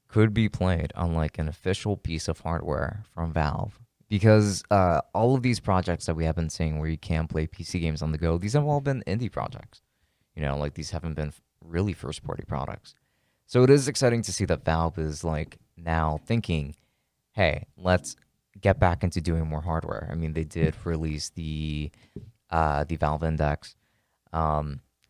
could be played on like an official piece of hardware from Valve. Because all of these projects that we have been seeing where you can play PC games on the go, these have all been indie projects. Like these haven't been really first-party products. So it is exciting to see that Valve is like now thinking, hey, let's get back into doing more hardware. I mean, they did release the Valve Index.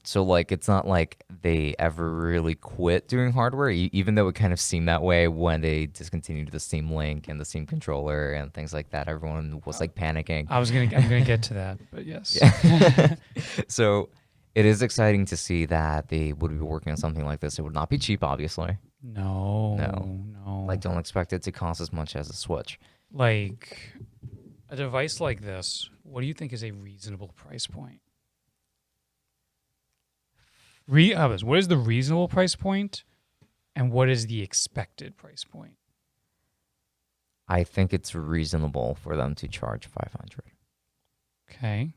So like it's not like they ever really quit doing hardware, even though it kind of seemed that way when they discontinued the Steam Link and the Steam controller and things like that. Everyone was like panicking. I'm gonna get to that, but yes. Yeah. So it is exciting to see that they would be working on something like this. It would not be cheap, obviously. No. Like, don't expect it to cost as much as a Switch. Like, a device like this, what do you think is a reasonable price point? What is the reasonable price point, and what is the expected price point? I think it's reasonable for them to charge $500. Okay.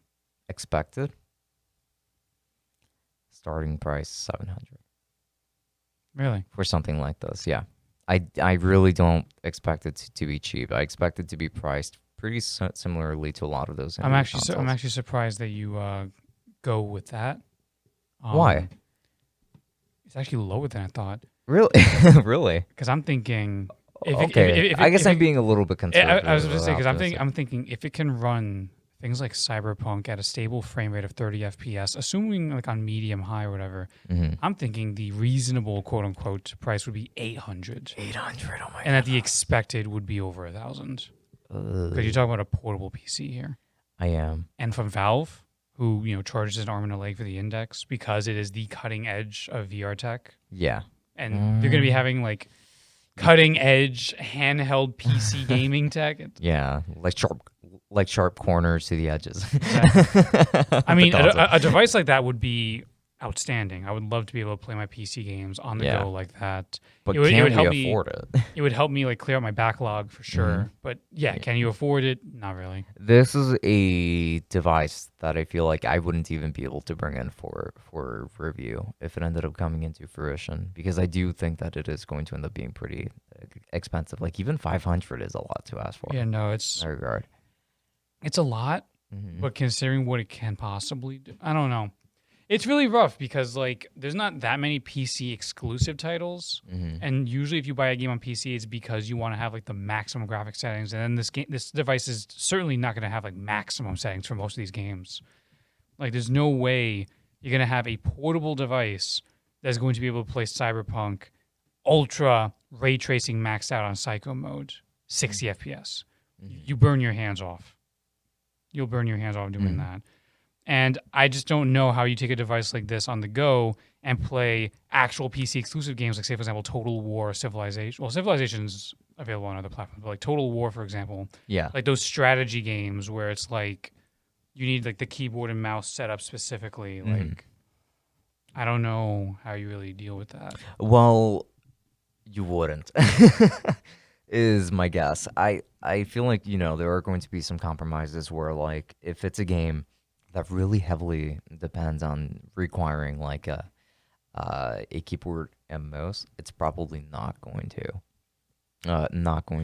Expected? Starting price $700. Really? For something like this, yeah. I really don't expect it to be cheap. I expect it to be priced pretty similarly to a lot of those. I'm actually surprised that you go with that. Why? It's actually lower than I thought. Really? Really? Because I'm thinking. I guess I'm being a little bit conservative. I was going to say because I'm thinking if it can run things like Cyberpunk at a stable frame rate of 30 FPS, assuming like on medium high or whatever, I'm thinking the reasonable quote unquote price would be 800. 800. Oh my god! And that the expected would be over 1,000. Because you're talking about a portable PC here. I am. And from Valve, who charges an arm and a leg for the Index because it is the cutting edge of VR tech. Yeah. And they're going to be having like cutting edge handheld PC gaming tech. Yeah, like sharp corners to the edges. I mean, a device like that would be outstanding. I would love to be able to play my PC games on the go like that. But can we afford it? It would help me like clear out my backlog for sure. But yeah, can you afford it? Not really. This is a device that I feel like I wouldn't even be able to bring in for review if it ended up coming into fruition, because I do think that it is going to end up being pretty expensive. Like even 500 is a lot to ask for. Yeah, no, it's in that regard. It's a lot, but considering what it can possibly do, I don't know. It's really rough because like there's not that many PC exclusive titles, and usually if you buy a game on PC, it's because you want to have like the maximum graphic settings. And then this device is certainly not going to have like maximum settings for most of these games. Like there's no way you're going to have a portable device that's going to be able to play Cyberpunk ultra ray tracing maxed out on psycho mode, 60 FPS. You burn your hands off. You'll burn your hands off doing that. And I just don't know how you take a device like this on the go and play actual PC exclusive games, like say, for example, Total War, Civilization. Well, Civilization's available on other platforms, but like Total War, for example. Yeah. Like those strategy games where it's like you need like the keyboard and mouse set up specifically. Like, I don't know how you really deal with that. Well, you wouldn't, is my guess. I feel like, there are going to be some compromises where like if it's a game that really heavily depends on requiring like a keyboard and mouse, it's probably not going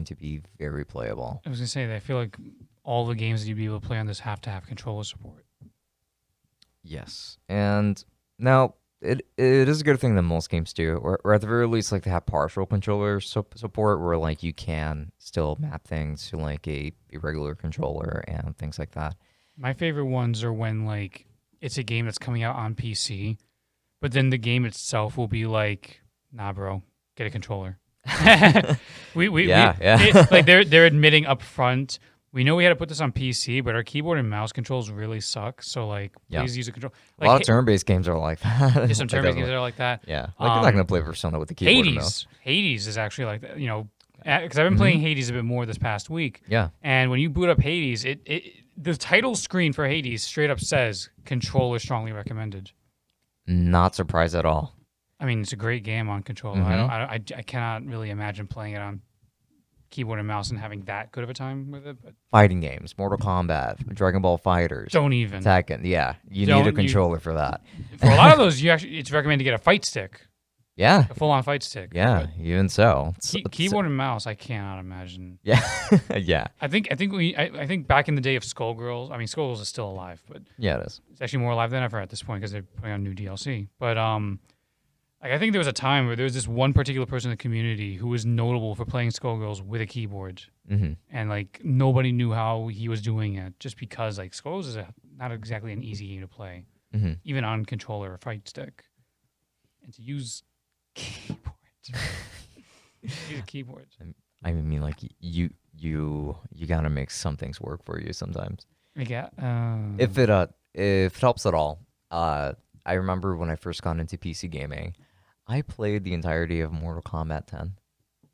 to be very playable. I was gonna say that I feel like all the games that you'd be able to play on this have to have controller support. Yes, and now it is a good thing that most games do, or at the very least, like they have partial controller support, where like you can still map things to like a regular controller and things like that. My favorite ones are when like it's a game that's coming out on PC, but then the game itself will be like, "Nah, bro, get a controller." Like they're admitting up front, we know we had to put this on PC, but our keyboard and mouse controls really suck. So like, please use a control. Like, a lot of turn-based games are like that. There's some turn-based games that are like that. Yeah, like you're not gonna play Persona with the keyboard and mouse. Hades is actually like that. Because I've been playing Hades a bit more this past week. Yeah, and when you boot up Hades, the title screen for Hades straight up says controller strongly recommended. Not surprised at all. I mean, it's a great game on controller. I cannot really imagine playing it on keyboard and mouse and having that good of a time with it. But Fighting games, Mortal Kombat, Dragon Ball Fighters, don't even. Tekken. Yeah, you need a controller for that. For a lot of those, it's recommended to get a fight stick. Yeah. A full-on fight stick. Yeah, even so. Keyboard and mouse, I cannot imagine. Yeah. Yeah. I think back in the day of Skullgirls, Skullgirls is still alive, but yeah, it is. It's actually more alive than ever at this point because they're putting on new DLC. But I think there was a time where there was this one particular person in the community who was notable for playing Skullgirls with a keyboard, and like nobody knew how he was doing it just because like Skullgirls is not exactly an easy game to play, even on controller or fight stick, and to use keyboards. I mean, like you gotta make some things work for you sometimes. Yeah. If it helps at all. I remember when I first got into PC gaming, I played the entirety of Mortal Kombat 10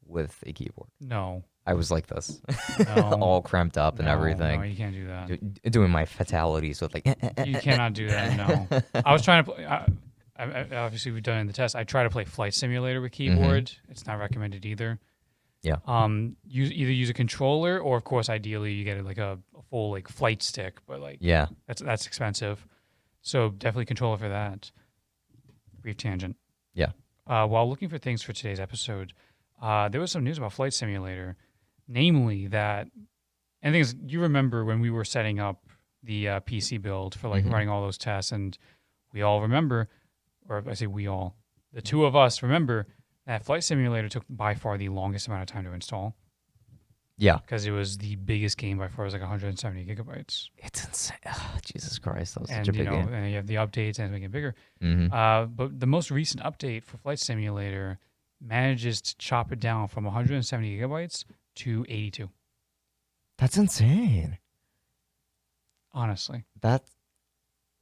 with a keyboard. No. I was like this, No. all cramped up and everything. No, you can't do that. Doing my fatalities with like. You cannot do that. No. I was trying to play. Obviously, we've done it in the test. I try to play Flight Simulator with keyboard. It's not recommended either. Yeah. Either use a controller or, of course, ideally you get like a full like flight stick. But like, yeah, that's expensive. So definitely controller for that. Brief tangent. Yeah. While looking for things for today's episode, there was some news about Flight Simulator, namely that, and the thing is, you remember when we were setting up the PC build for like running all those tests, and we all remember. Or I say we all, the two of us remember that Flight Simulator took by far the longest amount of time to install. Yeah. Because it was the biggest game by far. It was like 170 gigabytes. It's insane. Oh, Jesus Christ. That was And, such a big game. and you have the updates and it's making it bigger. Mm-hmm. But the most recent update for Flight Simulator manages to chop it down from 170 gigabytes to 82. That's insane. Honestly.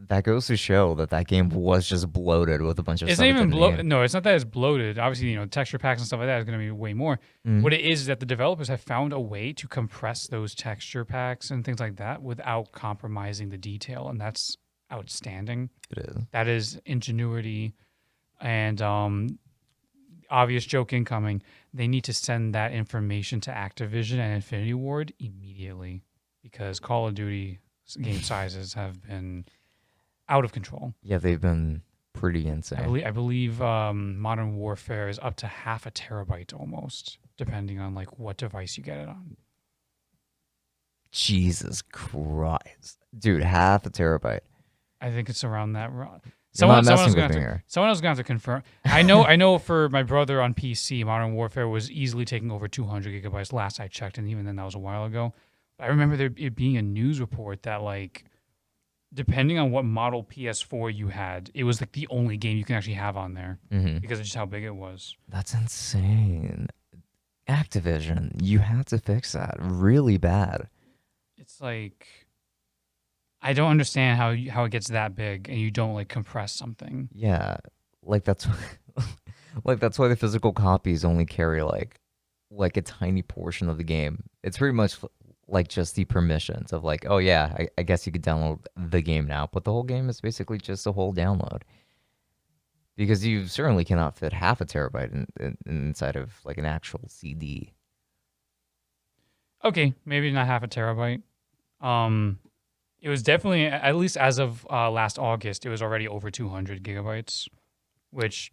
That goes to show that game was just bloated with a bunch of it's stuff. It's not even bloated. No, it's not that it's bloated. Obviously, texture packs and stuff like that is going to be way more. What it is that the developers have found a way to compress those texture packs and things like that without compromising the detail, and that's outstanding. It is. That is ingenuity, and obvious joke incoming. They need to send that information to Activision and Infinity Ward immediately because Call of Duty game sizes have been out of control. Yeah, they've been pretty insane. I believe Modern Warfare is up to half a terabyte almost, depending on like what device you get it on. Jesus Christ, dude, half a terabyte. I think it's around that. Someone else is gonna have to confirm. I know for my brother on PC, Modern Warfare was easily taking over 200 gigabytes last I checked, and even then that was a while ago. But I remember it being a news report that like, depending on what model PS4 you had, it was like the only game you can actually have on there because of just how big it was. That's insane. Activision, you had to fix that really bad. It's like, I don't understand how it gets that big and you don't like compress something. Yeah, like that's why the physical copies only carry like a tiny portion of the game. It's pretty much like just the permissions of like, oh yeah, I guess you could download the game now, but the whole game is basically just a whole download. Because you certainly cannot fit half a terabyte inside of like an actual CD. Okay, maybe not half a terabyte. It was definitely, at least as of last August, it was already over 200 gigabytes, which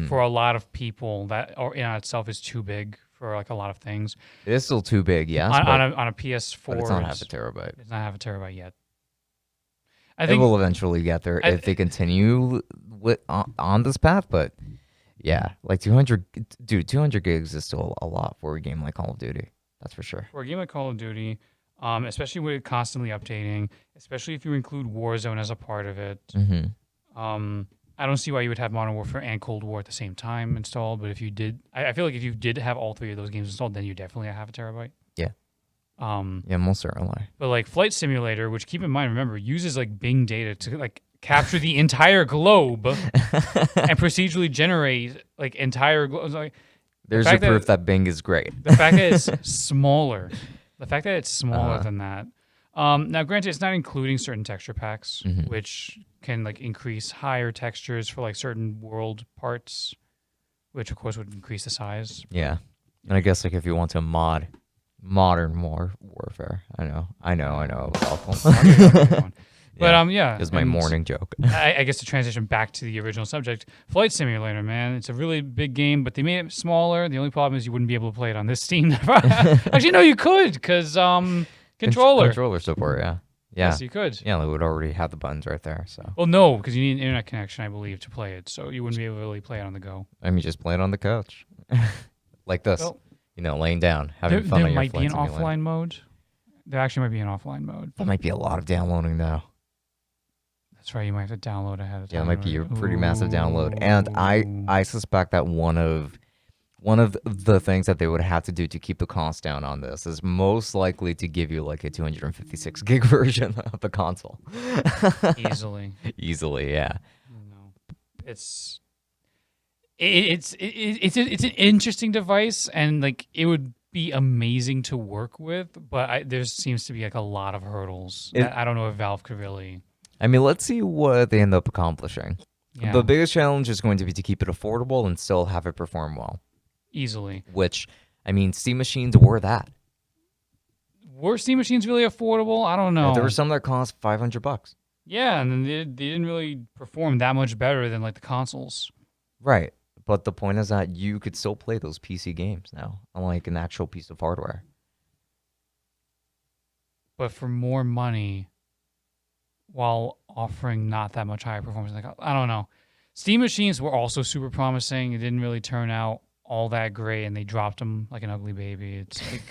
for a lot of people, that in itself is too big for like a lot of things. It is still too big, yes. On a PS4, but it's not half a terabyte. It's not half a terabyte yet. I think it will eventually get there if they continue on this path, but yeah, like 200 gigs is still a lot for a game like Call of Duty. That's for sure. For a game like Call of Duty, especially with it constantly updating, especially if you include Warzone as a part of it. I don't see why you would have Modern Warfare and Cold War at the same time installed, but if you did, I feel like if you did have all three of those games installed, then you definitely have a terabyte. Yeah. Yeah, most certainly. But like Flight Simulator, which keep in mind, remember, uses like Bing data to like capture the entire globe and procedurally generate like entire globe. Like, there's your proof that Bing is great. The fact that it's smaller. The fact that it's smaller than that. Now, granted, it's not including certain texture packs, which can like increase higher textures for like certain world parts, which of course would increase the size. Yeah. And I guess like if you want to mod modern warfare, I know it was awful. But yeah, it's my morning joke. I guess to transition back to the original subject, Flight Simulator, man, it's a really big game, but they made it smaller. The only problem is you wouldn't be able to play it on this Steam. Actually, no, you could, because controller support, yeah. Yes, you could. Yeah, they would already have the buttons right there. So. Well, no, because you need an internet connection, I believe, to play it. So you wouldn't be able to really play it on the go. I mean, just play it on the couch, like this. Well, laying down, having fun. There might be an offline mode. There actually might be an offline mode. That might be a lot of downloading, though. That's right. You might have to download ahead of time. Yeah, it might be a pretty massive download. And I suspect that one of the things that they would have to do to keep the cost down on this is most likely to give you like a 256 gig version of the console. Easily, yeah. It's an interesting device, and like it would be amazing to work with, but there seems to be like a lot of hurdles. I don't know if Valve could really. I mean, let's see what they end up accomplishing. Yeah. The biggest challenge is going to be to keep it affordable and still have it perform well. Easily. Which, I mean, Steam machines were that. Were Steam machines really affordable? I don't know. Yeah, there were some that cost $500. Yeah, and then they didn't really perform that much better than like the consoles. Right. But the point is that you could still play those PC games now, unlike an actual piece of hardware. But for more money, while offering not that much higher performance, like I don't know. Steam machines were also super promising. It didn't really turn out all that great, and they dropped them like an ugly baby. It's like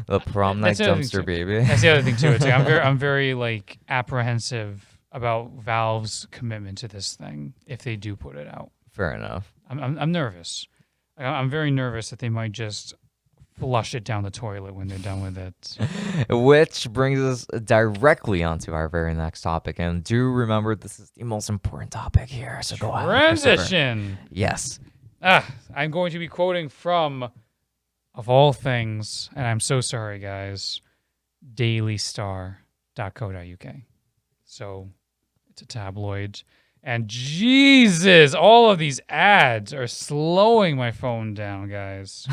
the prom night dumpster baby. That's the other thing too. It's like I'm very like apprehensive about Valve's commitment to this thing if they do put it out. Fair enough. I'm nervous. I'm very nervous that they might just flush it down the toilet when they're done with it. Which brings us directly onto our very next topic. And do remember, this is the most important topic here. So go ahead. Transition. Yes. I'm going to be quoting from, of all things, and I'm so sorry, guys, dailystar.co.uk. So it's a tabloid. And Jesus, all of these ads are slowing my phone down, guys.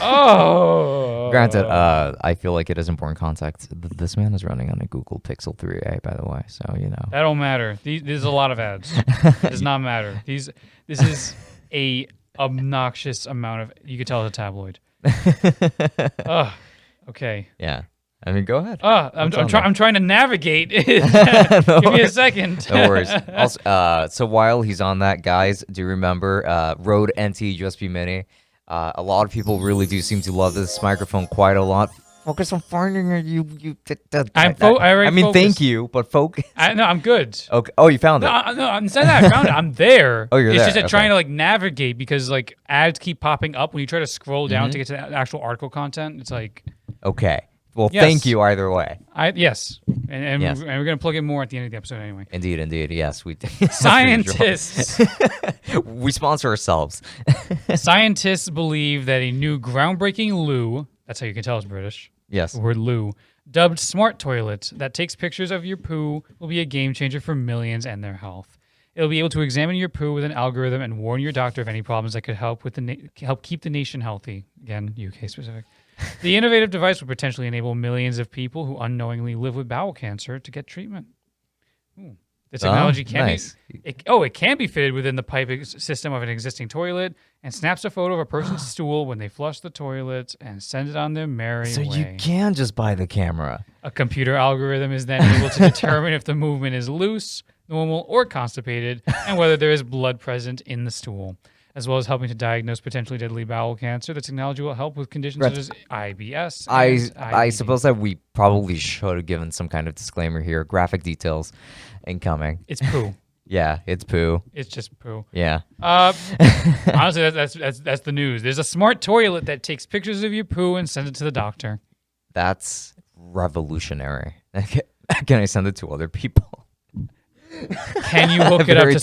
Oh. Granted, I feel like it is important context. This man is running on a Google Pixel 3a, by the way, so you know. That don't matter. There's a lot of ads. It does not matter. This is a obnoxious amount of. You could tell it's a tabloid. Okay. Yeah. I mean, go ahead. I'm trying to navigate. Give me a second. No worries. Also, so while he's on that, guys, do remember Rode NT USB Mini. A lot of people really do seem to love this microphone quite a lot. Focus on finding it. Thank you, but focus. No, I'm good. Okay. Oh, you found it. No, instead that I found it, I'm there. Oh, you're there. It's just that trying to like navigate because like ads keep popping up when you try to scroll down to get to the actual article content. It's like. Okay. Well, Thank you either way. Yes. And yes. We're going to plug in more at the end of the episode anyway. Indeed. Yes, we do. Scientists. We sponsor ourselves. Scientists believe that a new groundbreaking loo, that's how you can tell it's British. Yes. The word loo, dubbed Smart Toilet, that takes pictures of your poo, will be a game changer for millions and their health. It'll be able to examine your poo with an algorithm and warn your doctor of any problems that could help help keep the nation healthy. Again, UK specific. The innovative device would potentially enable millions of people who unknowingly live with bowel cancer to get treatment. Ooh. The technology can it can be fitted within the pipe system of an existing toilet and snaps a photo of a person's stool when they flush the toilet and sends it on their merry way. So you can just buy the camera. A computer algorithm is then able to determine if the movement is loose, normal, or constipated, and whether there is blood present in the stool. As well as helping to diagnose potentially deadly bowel cancer, the technology will help with conditions such as IBS. I suppose that we probably should have given some kind of disclaimer here. Graphic details incoming. It's poo. Yeah, it's poo. It's just poo. Yeah. Honestly, that's the news. There's a smart toilet that takes pictures of your poo and sends it to the doctor. That's revolutionary. Can I send it to other people? Can you hook it up to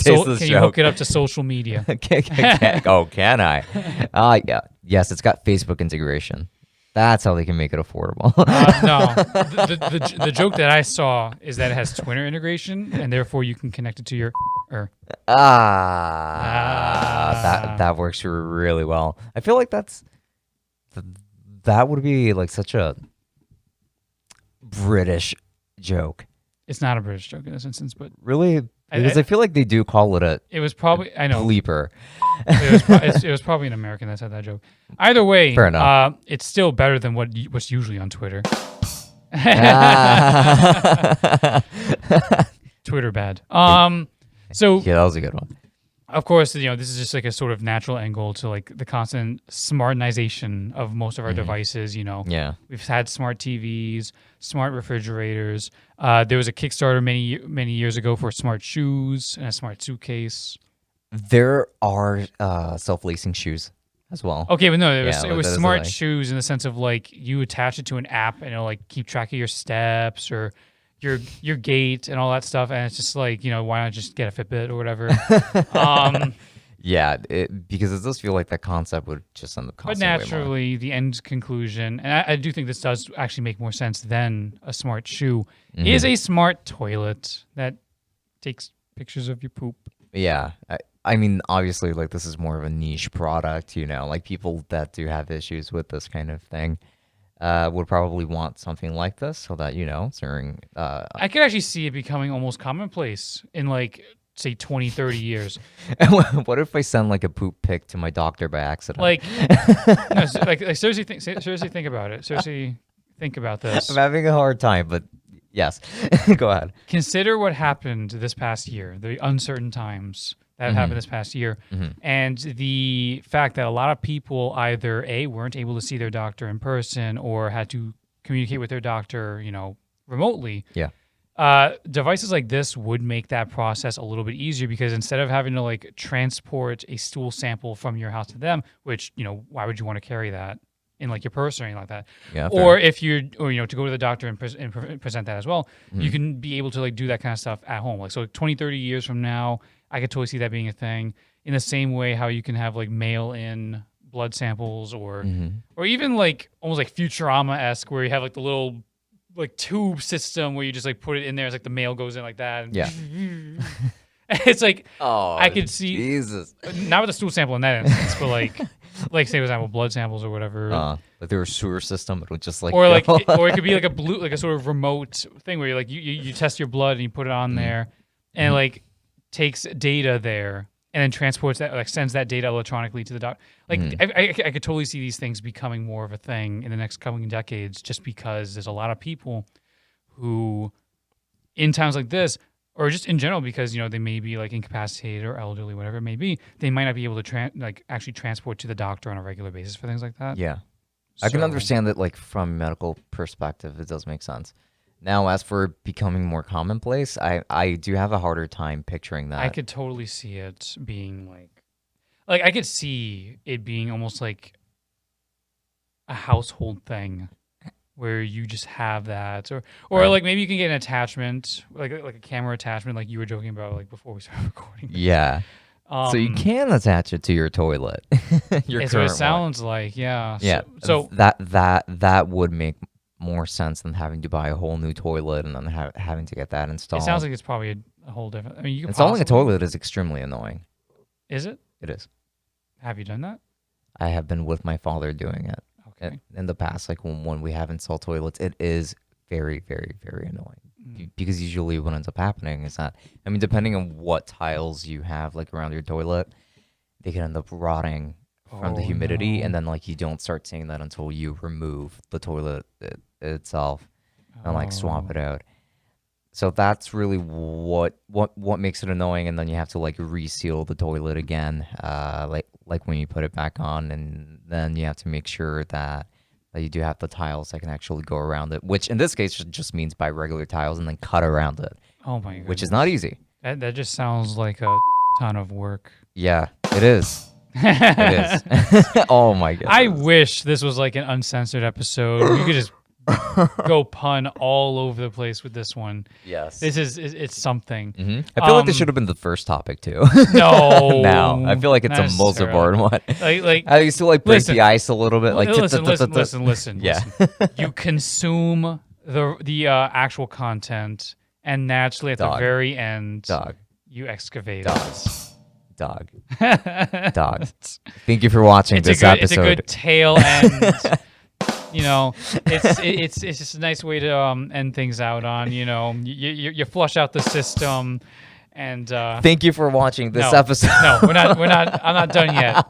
hook it up to social media? Can I? Yeah. Yes, it's got Facebook integration. That's how they can make it affordable. No, the joke that I saw is that it has Twitter integration, and therefore you can connect it to your That works really well. I feel like that would be like such a British joke. It's not a British joke in this instance, but really, because I feel like they do call it it was probably I know bleeper. it was probably an American that said that joke. Either way, fair enough. It's still better than what's usually on Twitter. Twitter bad. So yeah, that was a good one. Of course, this is just like a sort of natural angle to like the constant smartization of most of our devices. Yeah, we've had smart TVs, smart refrigerators. There was a Kickstarter many years ago for smart shoes and a smart suitcase. There are self-lacing shoes as well. Okay, but no, it was smart shoes in the sense of like you attach it to an app and it'll like keep track of your steps or your gait and all that stuff, and it's just like, why not just get a Fitbit or whatever? Yeah, because it does feel like that concept would just end up costing But naturally, the end conclusion, and I do think this does actually make more sense than a smart shoe, is a smart toilet that takes pictures of your poop. Yeah, I mean, obviously, like this is more of a niche product, like people that do have issues with this kind of thing. Would probably want something like this so that, during... I could actually see it becoming almost commonplace in like, say, 20, 30 years. What if I send like a poop pic to my doctor by accident? Like, no, seriously think about it. Seriously think about this. I'm having a hard time, but yes. Go ahead. Consider what happened this past year, the uncertain times that happened this past year, and the fact that a lot of people either weren't able to see their doctor in person or had to communicate with their doctor, remotely. Yeah. Devices like this would make that process a little bit easier because instead of having to like transport a stool sample from your house to them, which why would you want to carry that in like your purse or anything like that? Yeah. Or if to go to the doctor and present that as well, you can be able to like do that kind of stuff at home. Like so, 20, 30 years from now, I could totally see that being a thing. In the same way how you can have like mail-in blood samples or even like almost like Futurama-esque where you have like the little like tube system where you just like put it in there. It's like the mail goes in like that. And yeah. It's like, oh, I could see, Jesus. Not with a stool sample in that instance, but like say for example, blood samples or whatever. Like there was a sewer system, it would just like, or like, or it could be like like a sort of remote thing where you like you test your blood and you put it on there, and like takes data there and then transports that, like sends that data electronically to the doctor. Like I could totally see these things becoming more of a thing in the next coming decades, just because there's a lot of people who, in times like this, or just in general, because they may be like incapacitated or elderly, whatever it may be, they might not be able to actually transport to the doctor on a regular basis for things like that. Yeah, I can understand that. Like from a medical perspective, it does make sense. Now, as for becoming more commonplace, I do have a harder time picturing that. I could totally see it being like I could see it being almost like a household thing where you just have that, or Right. like maybe you can get an attachment, like a camera attachment, like you were joking about, like before we started recording. Yeah. So you can attach it to your toilet. Your it's what it current one. sounds like, yeah. Yeah. So that would make more sense than having to buy a whole new toilet and then having to get that installed. it sounds like it's probably a whole different. I mean, you could installing a possibly- toilet is extremely annoying. Is it? It is. Have you done that? I have been with my father doing it Okay. in the past. Like when we have installed toilets, it is very, very, very annoying. Because usually what ends up happening is that, I mean, depending on what tiles you have like around your toilet, they can end up rotting from the humidity, and then like you don't start seeing that until you remove the toilet itself and like swap it out. So that's really what makes it annoying, and then you have to like reseal the toilet again, like when you put it back on, and then you have to make sure that you do have the tiles that can actually go around it, which in this case just means buy regular tiles and then cut around it. Oh my god. Which is not easy. That just sounds like a ton of work. Yeah, it is. It is. Oh my god. I wish this was like an uncensored episode. You could just go pun all over the place with this one. Yes. It's something. I feel like this should have been the first topic too. No. Now I feel like it's a most important one. Like I used to like break listen, the ice a little bit. Like listen. Yeah. You consume the actual content, and naturally at the very end, You excavate. Dog. Thank you for watching this episode. It's a good tail end. It's just a nice way to end things out on. You flush out the system, and thank you for watching this episode. No, we're not. I'm not done yet.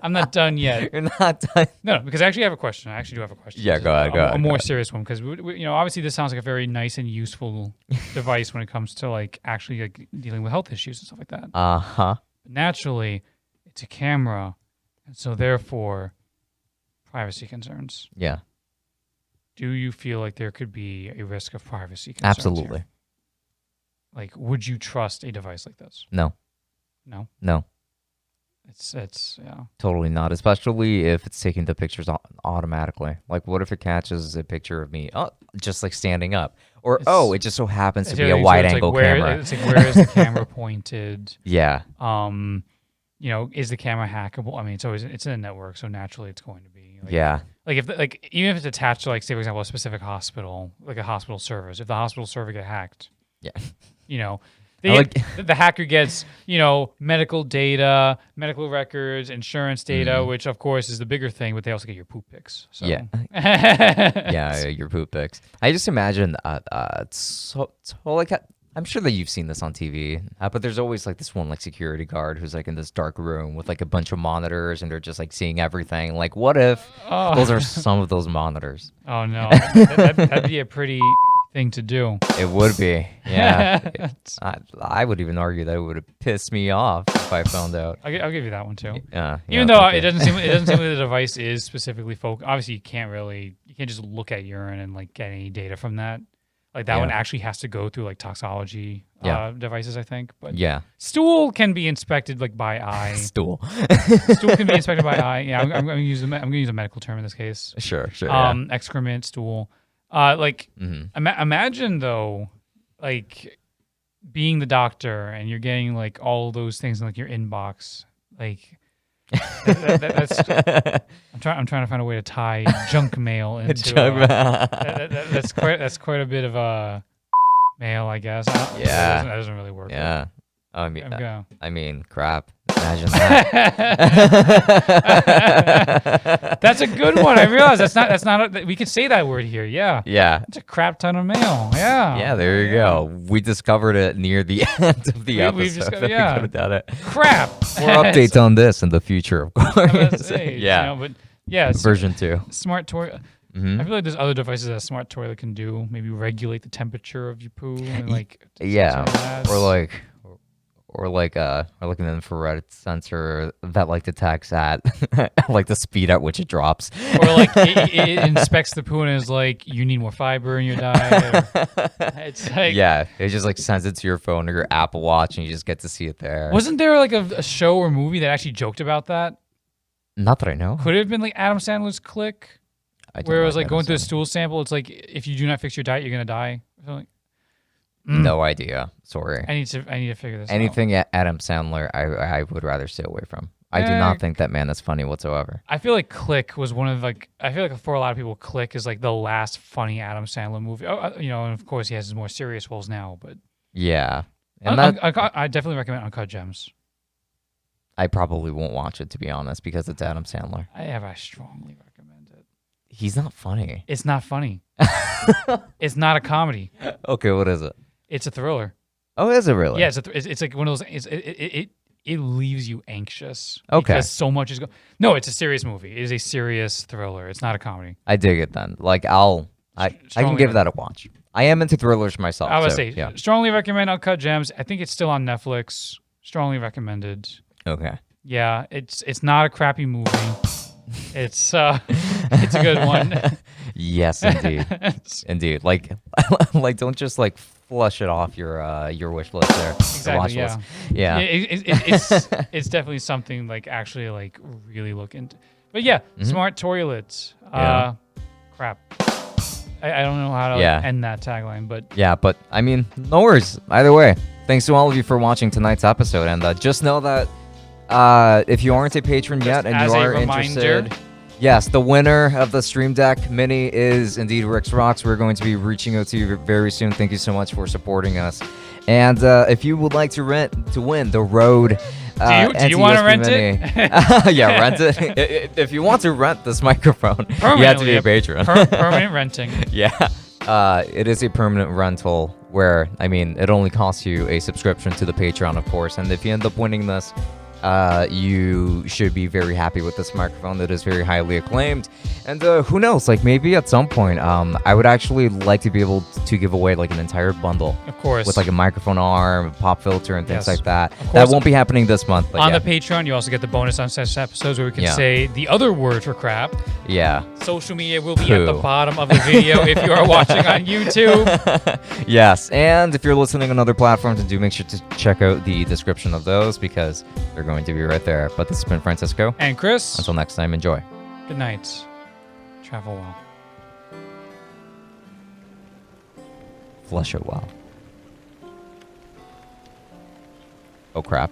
I'm not done yet. You're not done. No, because I actually have a question. I actually do have a question. Yeah, go ahead. A more serious one, because obviously this sounds like a very nice and useful device when it comes to like actually like dealing with health issues and stuff like that. Naturally, it's a camera, and so therefore, privacy concerns. Yeah. Do you feel like there could be a risk of privacy concerns? Absolutely. Here? Like, would you trust a device like this? No. No. It's Totally not, especially if it's taking the pictures automatically. Like, what if it catches a picture of me, just like standing up, or it just so happens to be a wide-angle camera. It's like, where is the camera pointed? Yeah. Is the camera hackable? I mean, it's in a network, so naturally it's going to be. Like, yeah. Like even if it's attached to, like, say for example, a specific hospital, like a hospital servers, if the hospital server get hacked, the hacker gets, medical data, medical records, insurance data, which of course is the bigger thing, but they also get your poop pics. So. Yeah. Yeah, your poop pics. I just imagine, like, I'm sure that you've seen this on TV, but there's always like this one like security guard who's like in this dark room with like a bunch of monitors, and they're just like seeing everything. Like, what if those are some of those monitors? Oh no, that'd be a pretty thing to do. It would be, yeah. I would even argue that it would have pissed me off if I found out. I'll give you that one too. Yeah. Even though it doesn't seem like the device is specifically focused. Obviously, you can't just look at urine and like get any data from that. Like that one actually has to go through like toxology devices, I think. But stool can be inspected like by eye. Stool can be inspected by eye. Yeah, I'm going to use a medical term in this case. Sure. Excrement, stool. Imagine though, like being the doctor and you're getting like all those things in like your inbox, like. That's I'm trying to find a way to tie junk mail into that's quite a bit of a mail, I guess. That doesn't really work. Yeah. I mean, crap. Imagine that. That's a good one. I realize that's not we could say that word here. Yeah. Yeah. It's a crap ton of mail. Yeah. Yeah, there you go. We discovered it near the end of the episode. We've discovered, yeah. We could have done it. Crap. More updates on this in the future, of course. Yeah. But yeah, version 2. Smart toilet. I feel like there's other devices that a smart toilet can do. Maybe regulate the temperature of your poo and like or like an infrared sensor that like detects at like the speed at which it drops. Or like it inspects the poo and is like, you need more fiber in your diet. It's like, it just like sends it to your phone or your Apple Watch, and you just get to see it there. Wasn't there like a show or movie that actually joked about that? Not that I know. Could it have been like Adam Sandler's Click? Where it was like going through a stool sample. It's like, if you do not fix your diet, you're gonna die. No idea. Sorry. I need to figure this out. Anything Adam Sandler, I would rather stay away from. I do not think that man is funny whatsoever. I feel like Click was one of like. I feel like for a lot of people, Click is like the last funny Adam Sandler movie. And of course he has his more serious roles now, but yeah. And I definitely recommend Uncut Gems. I probably won't watch it, to be honest, because it's Adam Sandler. I strongly recommend it. He's not funny. It's not funny. It's not a comedy. Okay, what is it? It's a thriller. Oh, is it really? Yeah, it's like one of those. It leaves you anxious. Okay. Because so much is going. No, it's a serious movie. It is a serious thriller. It's not a comedy. I dig it then. Like I can give that a watch. I am into thrillers myself. I would say strongly recommend Uncut Gems. I think it's still on Netflix. Strongly recommended. Okay. Yeah, it's not a crappy movie. It's a good one. Yes, indeed. Indeed. Like don't just like flush it off your wish list there. Exactly. List. Yeah. It's definitely something like actually like really look into. But yeah, smart toilets. Crap. I don't know how to end that tagline, but but I mean, no worries. Either way, thanks to all of you for watching tonight's episode, and just know that if you aren't a patron yet and you are interested, Yes, the winner of the Stream Deck Mini is indeed Rick's Rocks. We're going to be reaching out to you very soon. Thank you so much for supporting us. And if you would like to win the Rode do you want to rent Mini, it? yeah, rent it. If you want to rent this microphone, you have to be a patron. Permanent renting. Yeah. It is a permanent rental where, I mean, it only costs you a subscription to the Patreon, of course. And if you end up winning this, you should be very happy with this microphone that is very highly acclaimed. And who knows, like maybe at some point, I would actually like to be able to give away like an entire bundle. Of course. With like a microphone arm, a pop filter, and things Yes. like that. Of course. That won't be happening this month. But On yeah. the Patreon, you also get the bonus uncensored episodes where we can Yeah. say the other word for crap. Yeah. Social media will be at the Poo. bottom of the video if you are watching on YouTube. Yes, and if you're listening on other platforms, then do make sure to check out the description of those because they're going to be right there. But this has been Francisco. And Chris, Until next time, enjoy. good night. Travel well. Flush it well. Oh crap.